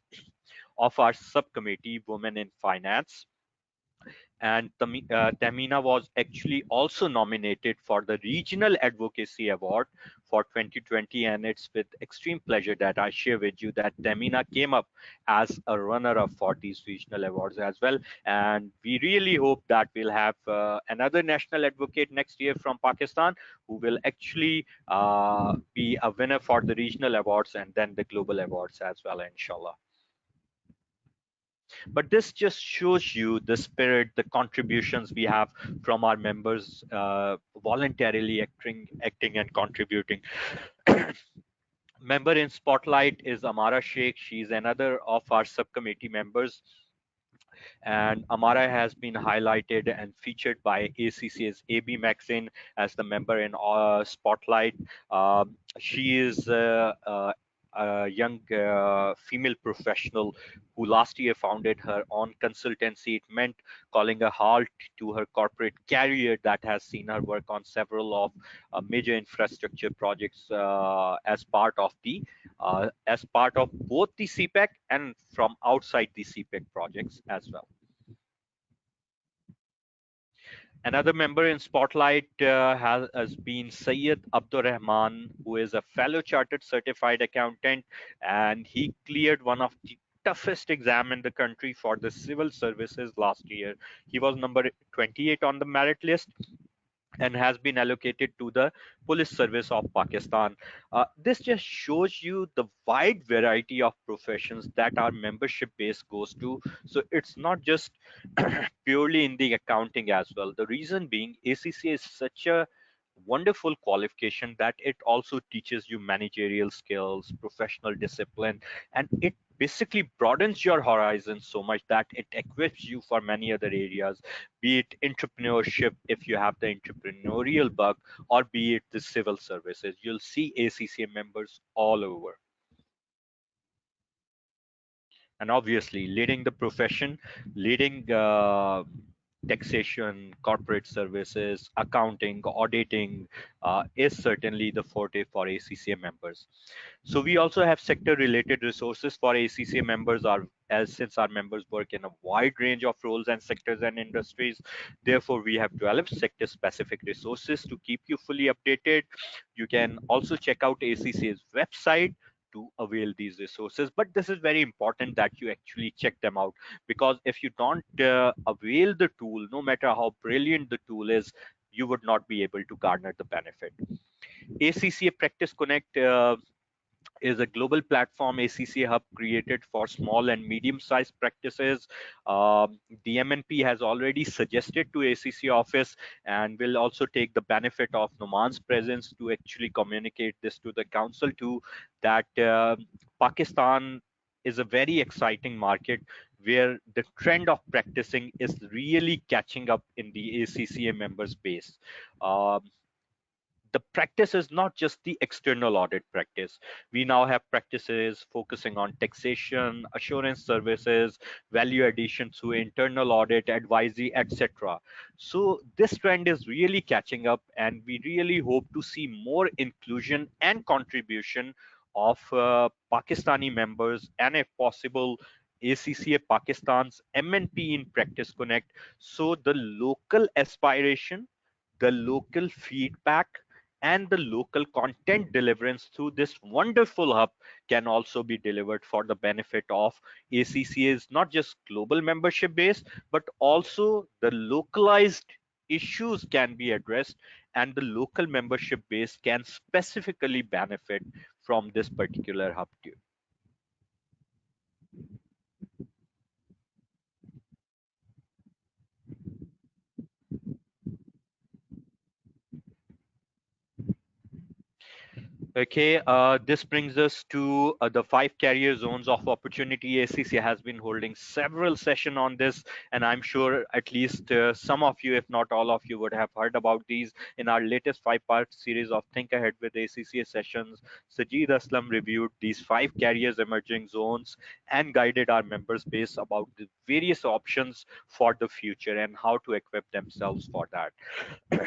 of our subcommittee, Women in Finance. And Tamina was actually also nominated for the Regional Advocacy Award for 2020, and it's with extreme pleasure that I share with you that Tamina came up as a runner-up for these regional awards as well. And we really hope that we'll have another national advocate next year from Pakistan who will actually be a winner for the regional awards and then the global awards as well, inshallah. But this just shows you the spirit, the contributions we have from our members voluntarily acting and contributing. Member in spotlight is Amara Sheikh. She's another of our subcommittee members, and Amara has been highlighted and featured by ACCA's AB magazine as the member in spotlight. She is a young female professional who last year founded her own consultancy. It meant calling a halt to her corporate career that has seen her work on several of major infrastructure projects as part of both the CPEC and from outside the CPEC projects as well. Another member in Spotlight has been Syed Abdur Rahman, who is a fellow chartered certified accountant, and he cleared one of the toughest exam in the country for the civil services last year. He was number 28 on the merit list and has been allocated to the police service of Pakistan. This just shows you the wide variety of professions that our membership base goes to. So it's not just purely in the accounting as well. The reason being ACCA is such a wonderful qualification that it also teaches you managerial skills, professional discipline, and it basically broadens your horizons so much that it equips you for many other areas, be it entrepreneurship if you have the entrepreneurial bug, or be it the civil services. You'll see ACCA members all over. And obviously leading the profession, leading taxation, corporate services, accounting, auditing is certainly the forte for ACCA members. So we also have sector related resources for ACCA members, as since our members work in a wide range of roles and sectors and industries. Therefore, we have developed sector specific resources to keep you fully updated. You can also check out ACCA's website to avail these resources, but this is very important that you actually check them out, because if you don't avail the tool, no matter how brilliant the tool is, you would not be able to garner the benefit. ACCA Practice Connect is a global platform ACCA hub created for small and medium-sized practices. The MNP has already suggested to ACCA office and will also take the benefit of Noman's presence to actually communicate this to the council too, that Pakistan is a very exciting market where the trend of practicing is really catching up in the ACCA members base. Um, the practice is not just the external audit practice. We now have practices focusing on taxation, assurance services, value addition through internal audit, advisory, etc. So this trend is really catching up, and we really hope to see more inclusion and contribution of Pakistani members, and if possible, ACCA Pakistan's MNP in Practice Connect, so the local aspiration, the local feedback, and the local content deliverance through this wonderful hub can also be delivered for the benefit of ACCA's not just global membership base, but also the localized issues can be addressed, and the local membership base can specifically benefit from this particular hub too. Okay, this brings us to the 5 career zones of opportunity. ACCA has been holding several sessions on this, and I'm sure at least some of you, if not all of you, would have heard about these. In our latest 5-part series of Think Ahead with ACCA sessions, Sajid Aslam reviewed these 5 careers emerging zones and guided our members base about the various options for the future and how to equip themselves for that.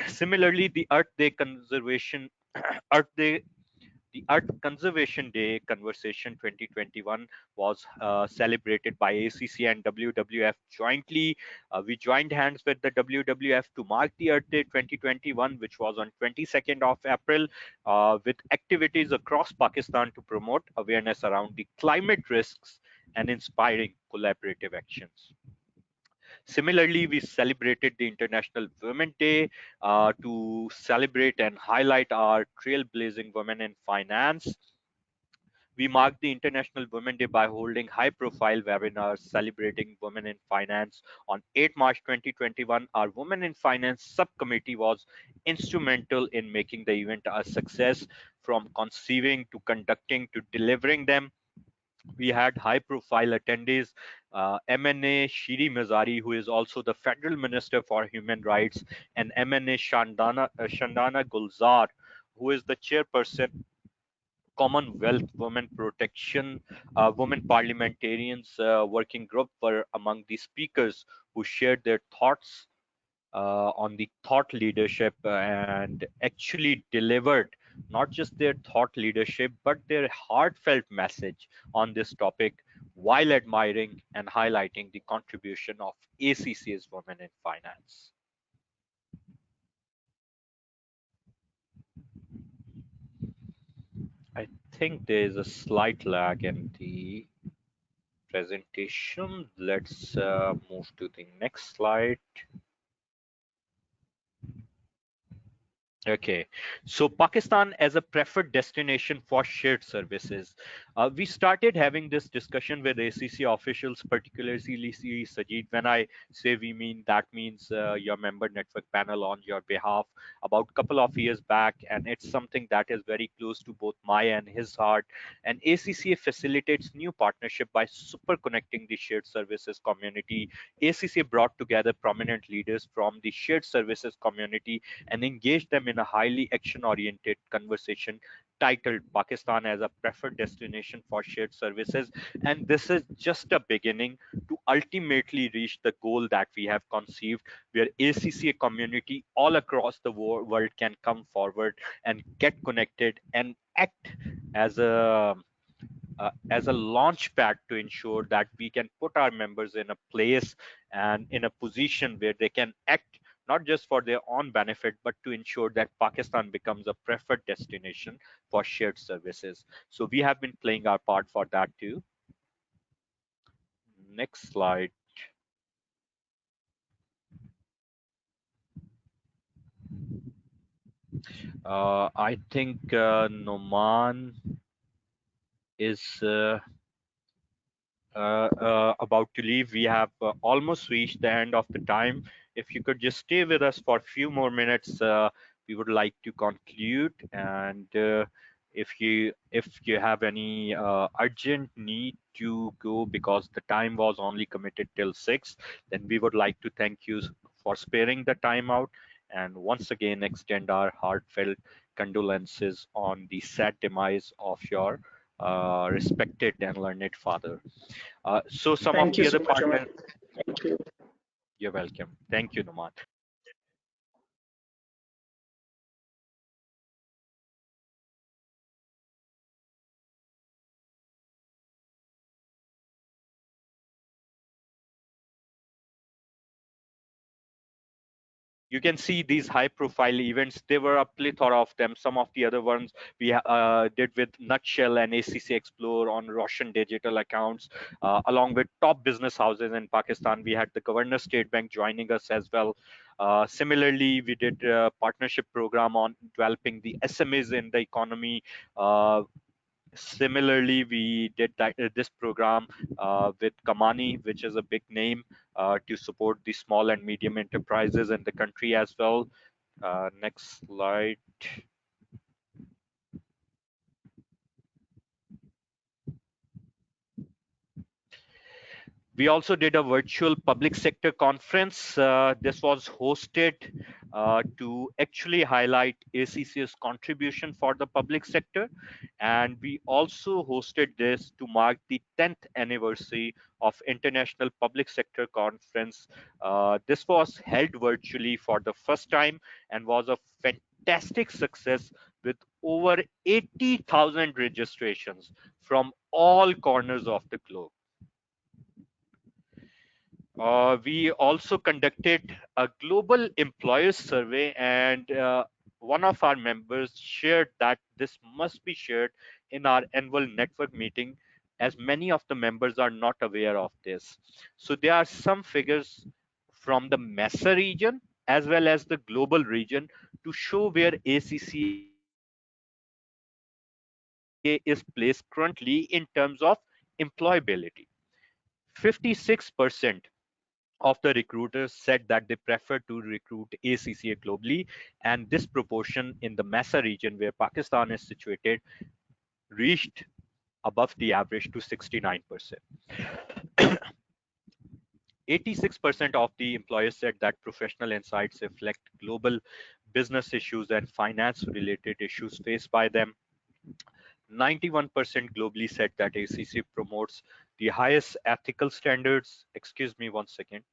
Similarly, the Earth Day conservation, Earth Day The Earth Conservation Day Conversation 2021 was celebrated by ACC and WWF jointly. We joined hands with the WWF to mark the Earth Day 2021, which was on 22nd of April, with activities across Pakistan to promote awareness around the climate risks and inspiring collaborative actions. Similarly, we celebrated the International Women Day to celebrate and highlight our trailblazing women in finance. We marked the International Women Day by holding high-profile webinars celebrating women in finance. On 8 March 2021, our Women in Finance subcommittee was instrumental in making the event a success, from conceiving to conducting to delivering them. We had high profile attendees, MNA Shiri Mazari, who is also the Federal Minister for Human Rights, and MNA Shandana Gulzar, who is the chairperson, Commonwealth Women Protection, Women Parliamentarians Working Group, were among the speakers who shared their thoughts on the thought leadership and actually delivered not just their thought leadership but their heartfelt message on this topic, while admiring and highlighting the contribution of ACC's Women in Finance. I think there is a slight lag in the presentation. Let's move to the next slide. Okay, so Pakistan as a preferred destination for shared services. We started having this discussion with ACC officials, particularly Sajid. When I say we mean, that means your member network panel on your behalf about a couple of years back, and it's something that is very close to both my and his heart. And ACCA facilitates new partnership by super connecting the shared services community. ACCA brought together prominent leaders from the shared services community and engage them in a highly action-oriented conversation titled Pakistan as a preferred destination for shared services. And this is just a beginning to ultimately reach the goal that we have conceived, where ACCA community all across the world can come forward and get connected and act as a launch pad to ensure that we can put our members in a place and in a position where they can act not just for their own benefit, but to ensure that Pakistan becomes a preferred destination for shared services. So we have been playing our part for that too. Next slide. I think Noman is about to leave. We have almost reached the end of the time. If you could just stay with us for a few more minutes, we would like to conclude. And if you have any urgent need to go because the time was only committed till 6, then we would like to thank you for sparing the time out, and once again extend our heartfelt condolences on the sad demise of your respected and learned father. So some of Thank you the so other much, Aman. partners, Thank you. you're welcome. Thank you, Numan. You can see these high profile events. There were a plethora of them. Some of the other ones we did with Nutshell and ACC Explore on Roshan digital accounts, along with top business houses in Pakistan. We had the Governor State Bank joining us as well. Similarly, we did a partnership program on developing the SMEs in the economy. Similarly, we did this program with Kamani, which is a big name, to support the small and medium enterprises in the country as well. Next slide. We also did a virtual public sector conference. This was hosted to actually highlight ACC's contribution for the public sector. And we also hosted this to mark the 10th anniversary of International Public Sector Conference. This was held virtually for the first time and was a fantastic success with over 80,000 registrations from all corners of the globe. We also conducted a global employers survey, and one of our members shared that this must be shared in our annual network meeting, as many of the members are not aware of this. So there are some figures from the MESA region as well as the global region to show where ACCA is placed currently in terms of employability. 56% of the recruiters said that they prefer to recruit ACCA globally, and this proportion in the MESA region, where Pakistan is situated, reached above the average to 69%. 86% of the employers said that professional insights reflect global business issues and finance related issues faced by them. 91% globally said that ACCA promotes the highest ethical standards. Excuse me one second.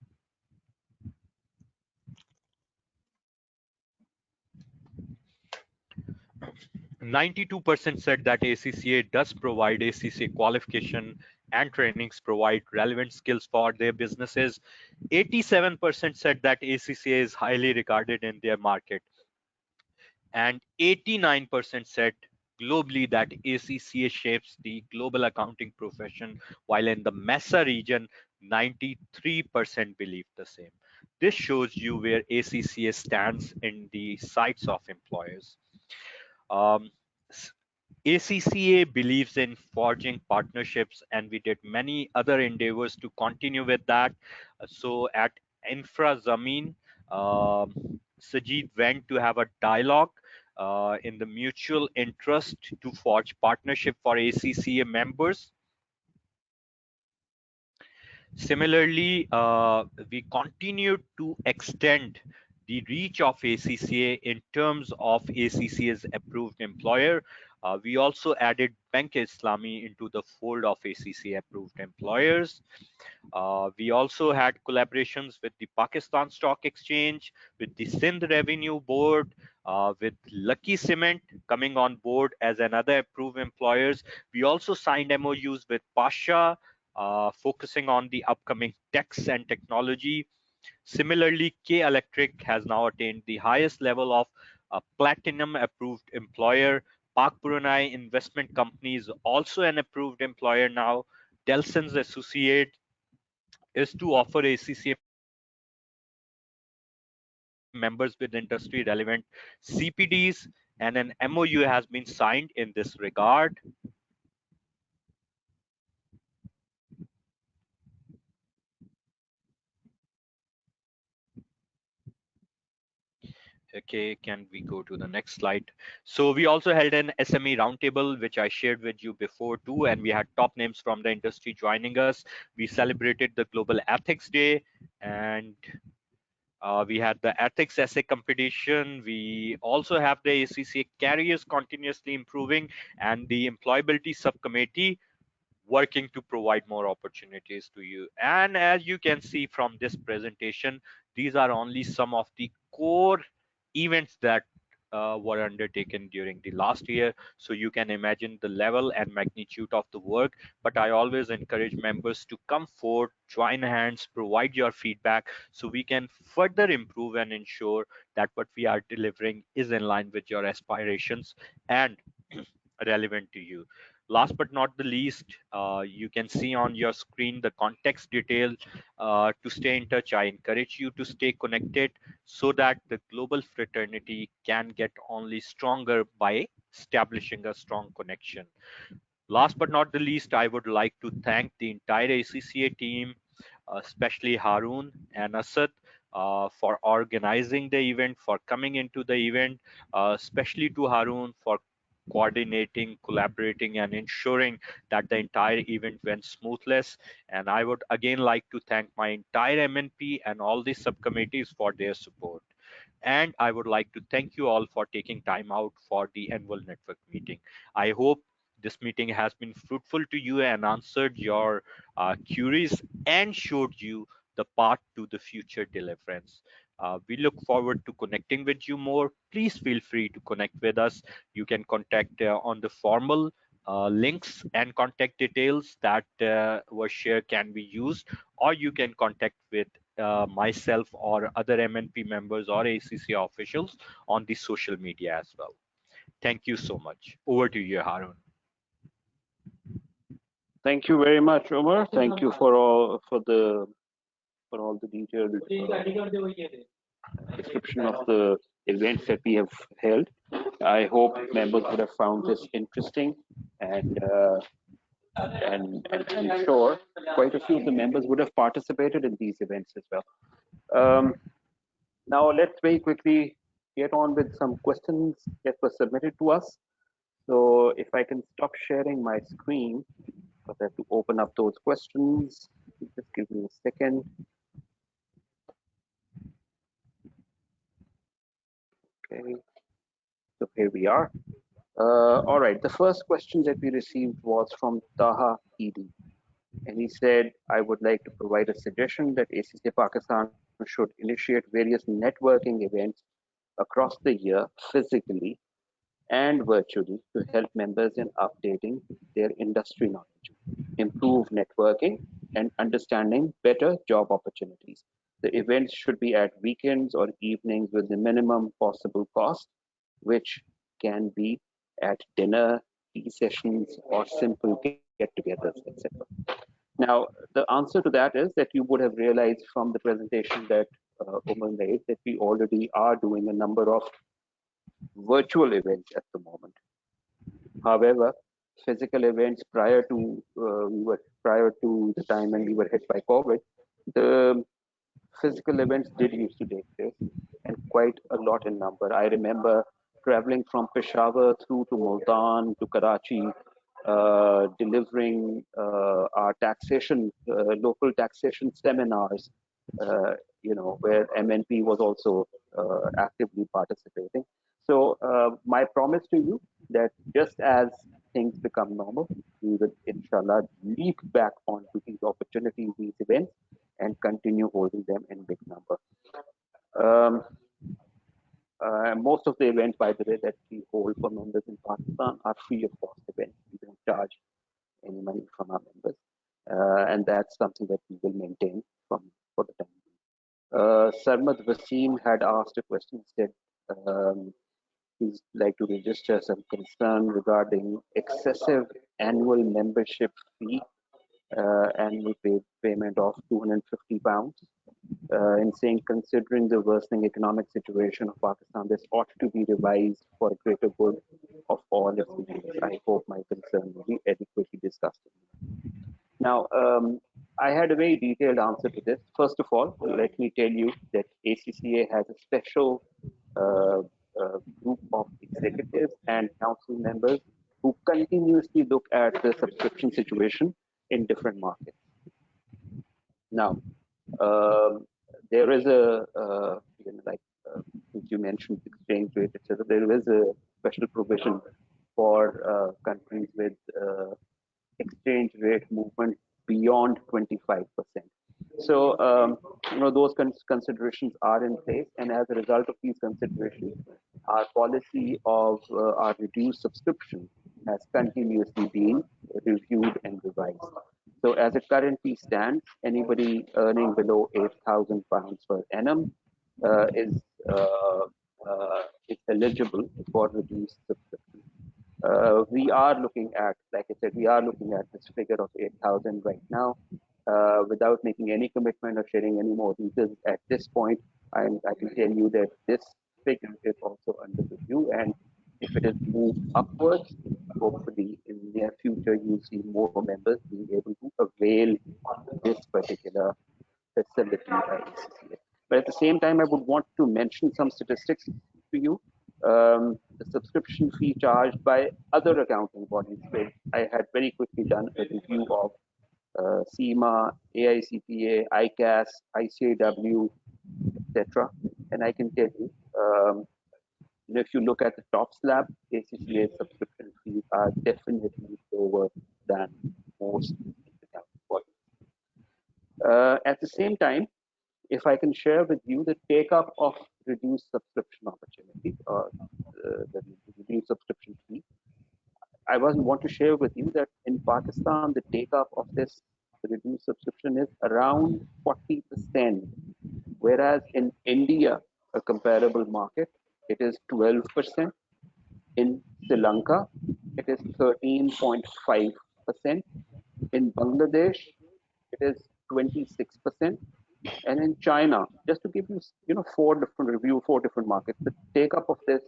92% said that ACCA does provide ACCA qualification and trainings provide relevant skills for their businesses. 87% said that ACCA is highly regarded in their market, and 89% said globally that ACCA shapes the global accounting profession, while in the MESA region, 93% believe the same. This shows you where ACCA stands in the sights of employers. Um, ACCA believes in forging partnerships, and we did many other endeavors to continue with that. So at Infra Zameen, Sajid went to have a dialogue in the mutual interest to forge partnership for ACCA members. Similarly, we continued to extend the reach of ACCA in terms of ACCA's approved employer. We also added Bank Islami into the fold of ACCA approved employers. We also had collaborations with the Pakistan Stock Exchange, with the Sindh Revenue Board, with Lucky Cement coming on board as another approved employers. We also signed MOUs with Pasha, focusing on the upcoming techs and technology. Similarly, K Electric has now attained the highest level of platinum approved employer. Park Brunei Investment Company is also an approved employer now. Delson's Associate is to offer ACCA members with industry relevant CPDs, and an MOU has been signed in this regard. Okay, can we go to the next slide? So we also held an SME roundtable, which I shared with you before too, and we had top names from the industry joining us. We celebrated the Global Ethics Day, and we had the ethics essay competition. We also have the ACCA careers continuously improving, and the employability subcommittee working to provide more opportunities to you. And as you can see from this presentation, these are only some of the core events that were undertaken during the last year. So you can imagine the level and magnitude of the work. But I always encourage members to come forward, join hands, provide your feedback so we can further improve and ensure that what we are delivering is in line with your aspirations and relevant to you. Last but not the least, you can see on your screen the context detail. To stay in touch, I encourage you to stay connected so that the global fraternity can get only stronger by establishing a strong connection. Last but not the least, I would like to thank the entire ACCA team, especially Harun and Asad, for organizing the event, for coming into the event, especially to Harun for coordinating, collaborating, and ensuring that the entire event went smoothless. And I would again like to thank my entire MNP and all the subcommittees for their support. And I would like to thank you all for taking time out for the annual network meeting. I hope this meeting has been fruitful to you and answered your queries and showed you the path to the future deliverance. We look forward to connecting with you more. Please feel free to connect with us. You can contact on the formal links and contact details that were shared can be used, or you can contact with myself or other MNP members or ACCA officials on the social media as well. Thank you so much. Over to you, Harun. Thank you very much, Omar. Thank you for all the detailed description of the events that we have held. I hope members would have found this interesting, and I'm sure quite a few of the members would have participated in these events as well. Now let's very quickly get on with some questions that were submitted to us. So if I can stop sharing my screen, because I have to open up those questions. Just give me a second. Okay, so here we are. All right, the first question that we received was from Taha Edi. And he said, I would like to provide a suggestion that ACCA Pakistan should initiate various networking events across the year physically and virtually to help members in updating their industry knowledge, improve networking, and understanding better job opportunities. The events should be at weekends or evenings with the minimum possible cost, which can be at dinner, tea sessions, or simple get-togethers, etc. Now, the answer to that is that you would have realized from the presentation that Umar made that we already are doing a number of virtual events at the moment. However, physical events prior to the time when we were hit by COVID, the physical events did used to take place, and quite a lot in number. I remember traveling from Peshawar through to Multan to Karachi, delivering our local taxation seminars, where MNP was also actively participating. So my promise to you that just as things become normal, we will inshallah leap back onto these opportunities, these events, and continue holding them in big number. Um, Most of the events, by the way, that we hold for members in Pakistan are free of cost events. We don't charge any money from our members, and that's something that we will maintain for the time. Sarmad Wasim had asked a question. He said he'd like to register some concern regarding excessive annual membership fee, annual payment of £250. In saying, considering the worsening economic situation of Pakistan, this ought to be revised for greater good of all its members. I hope my concern will be adequately discussed. Now, I had a very detailed answer to this. First of all, let me tell you that ACCA has a special group of executives and council members who continuously look at the subscription situation in different markets. Now, there is since you mentioned exchange rate, etc., there is a special provision for countries with exchange rate movement beyond 25%. So, those considerations are in place, and as a result of these considerations, our policy of our reduced subscription has continuously been reviewed and revised. So, as it currently stands, anybody earning below £8,000 per annum is eligible for reduced subscription. We are looking at, like I said, we are looking at this figure of 8,000 right now. Without making any commitment or sharing any more details at this point, I can tell you that this figure is also under review, and if it is moved upwards, hopefully in the near future you'll see more members being able to avail this particular facility by ACCA. But at the same time, I would want to mention some statistics to you. The subscription fee charged by other accounting bodies, where I had very quickly done a review of SEMA, AICPA, ICAS, ICAW, etc. And I can tell you, if you look at the top slab, ACCA subscription fees are definitely lower than most accounting bodies. At the same time, if I can share with you the take up of reduced subscription opportunity or the reduced subscription fee, I want to share with you that in Pakistan, the take up of this reduced subscription is around 40%, whereas in India, a comparable market, it is 12%. In Sri Lanka, it is 13.5%. In Bangladesh, it is 26%. And in China, just to give you, four different markets, the take up of this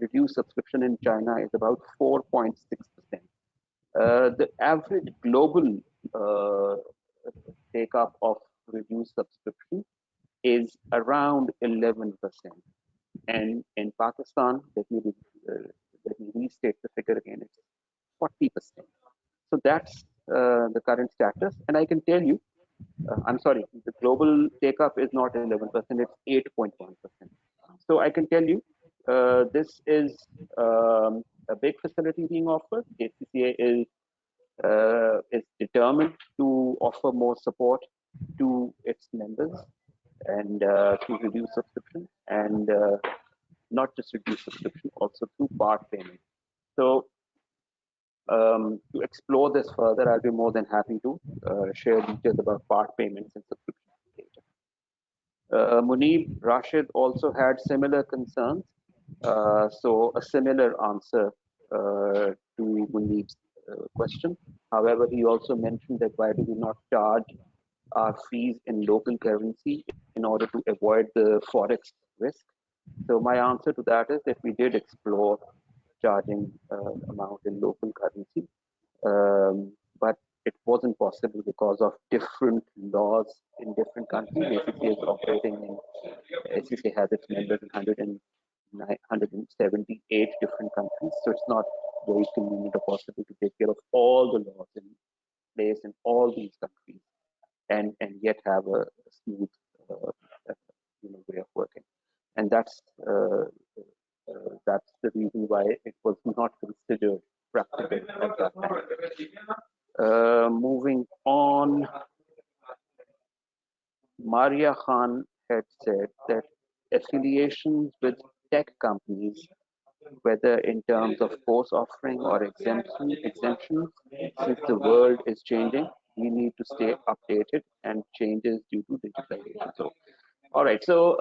reduced subscription in China is about 4.6%. The average global uh, take up of reduced subscription is around 11%. And in Pakistan, let me restate the figure again, it's 40%. So that's the current status. And I can tell you, I'm sorry, the global take up is not 11%, it's 8.1%. So I can tell you, this is a big facility being offered. ACCA is determined to offer more support to its members and to reduce subscription and not just reduce subscription, also through part payment. So to explore this further, I'll be more than happy to share details about part payments and subscription later. Munib Rashid also had similar concerns, so a similar answer to Munib's question. However, he also mentioned that why do we not charge our fees in local currency in order to avoid the forex risk? So my answer to that is that we did explore charging amount in local currency, but it wasn't possible because of different laws in different countries. ACCA is operating in, ACCA has its members in 178 different countries, so it's not very convenient or possible to take care of all the laws in place in all these countries and yet have a smooth uh, way of working. And that's the reason why it was not considered practical at that time. Moving on, Maria Khan had said that affiliations with tech companies, whether in terms of course offering or exemptions, since the world is changing, we need to stay updated and changes due to digitalization. So, all right. So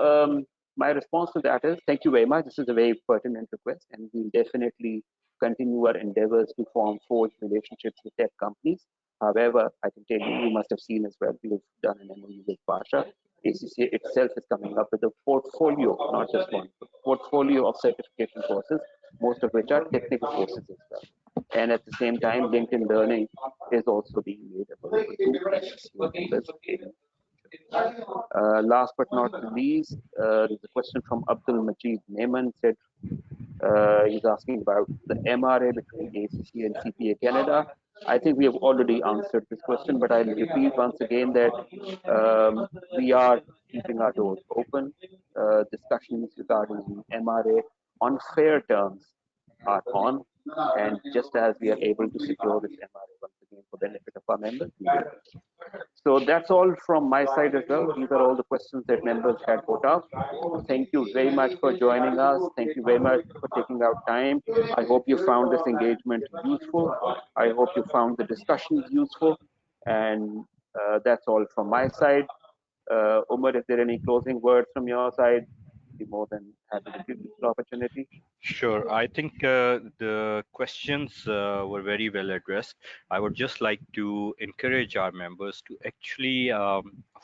my response to that is thank you very much. This is a very pertinent request, and we'll definitely continue our endeavors to forge relationships with tech companies. However, I can tell you, you must have seen as well, we've done an MOU with Pasha. ACCA itself is coming up with a portfolio, not just one, portfolio of certification courses, most of which are technical courses as well. And at the same time, LinkedIn Learning is also being made available to ACCA members. Last but not least, there's a question from Abdul Majid Neyman. Said he's asking about the MRA between ACCA and CPA Canada. I think we have already answered this question, but I'll repeat once again that we are keeping our doors open. Discussions regarding MRA on fair terms are on, and just as we are able to secure this MRA once again for benefit of our members, we will. So that's all from my side as well. These are all the questions that members had put up. Thank you very much for joining us. Thank you very much for taking out time. I hope you found this engagement useful. I hope you found the discussions useful. And that's all from my side. Umar, if there are any closing words from your side, I'd be more than happy to give you the opportunity. Sure. I think the questions were very well addressed. I would just like to encourage our members to actually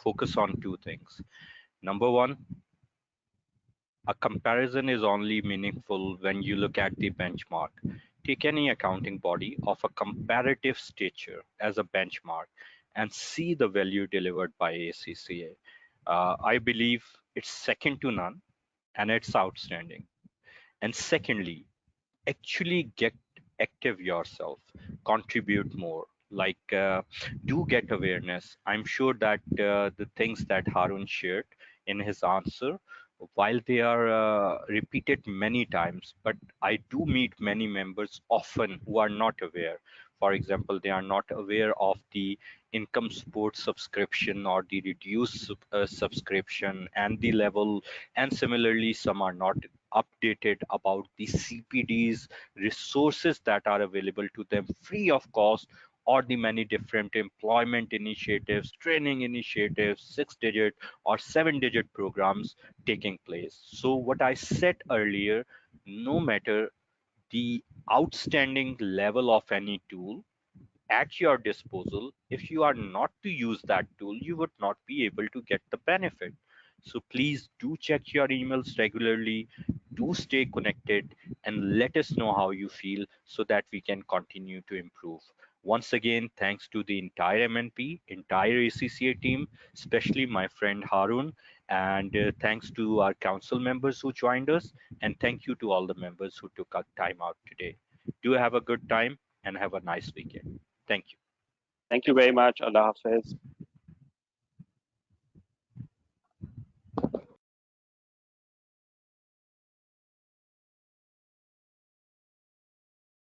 focus on two things. Number one, a comparison is only meaningful when you look at the benchmark. Take any accounting body of a comparative stature as a benchmark and see the value delivered by ACCA. I believe it's second to none and it's outstanding. And secondly, actually get active yourself, contribute more, like do get awareness. I'm sure that the things that Harun shared in his answer, while they are repeated many times, but I do meet many members often who are not aware. For example, they are not aware of the income support subscription or the reduced subscription and the level, and similarly some are not updated about the CPDs resources that are available to them free of cost, or the many different employment initiatives, training initiatives, 6-digit or 7-digit programs taking place. So what I said earlier, no matter the outstanding level of any tool at your disposal, if you are not to use that tool, you would not be able to get the benefit. So please do check your emails regularly, do stay connected, and let us know how you feel so that we can continue to improve. Once again, thanks to the entire MNP, entire ACCA team, especially my friend Harun, and thanks to our council members who joined us, and thank you to all the members who took our time out today. Do have a good time and have a nice weekend. Thank you. Thank you very much. Allah Hafiz.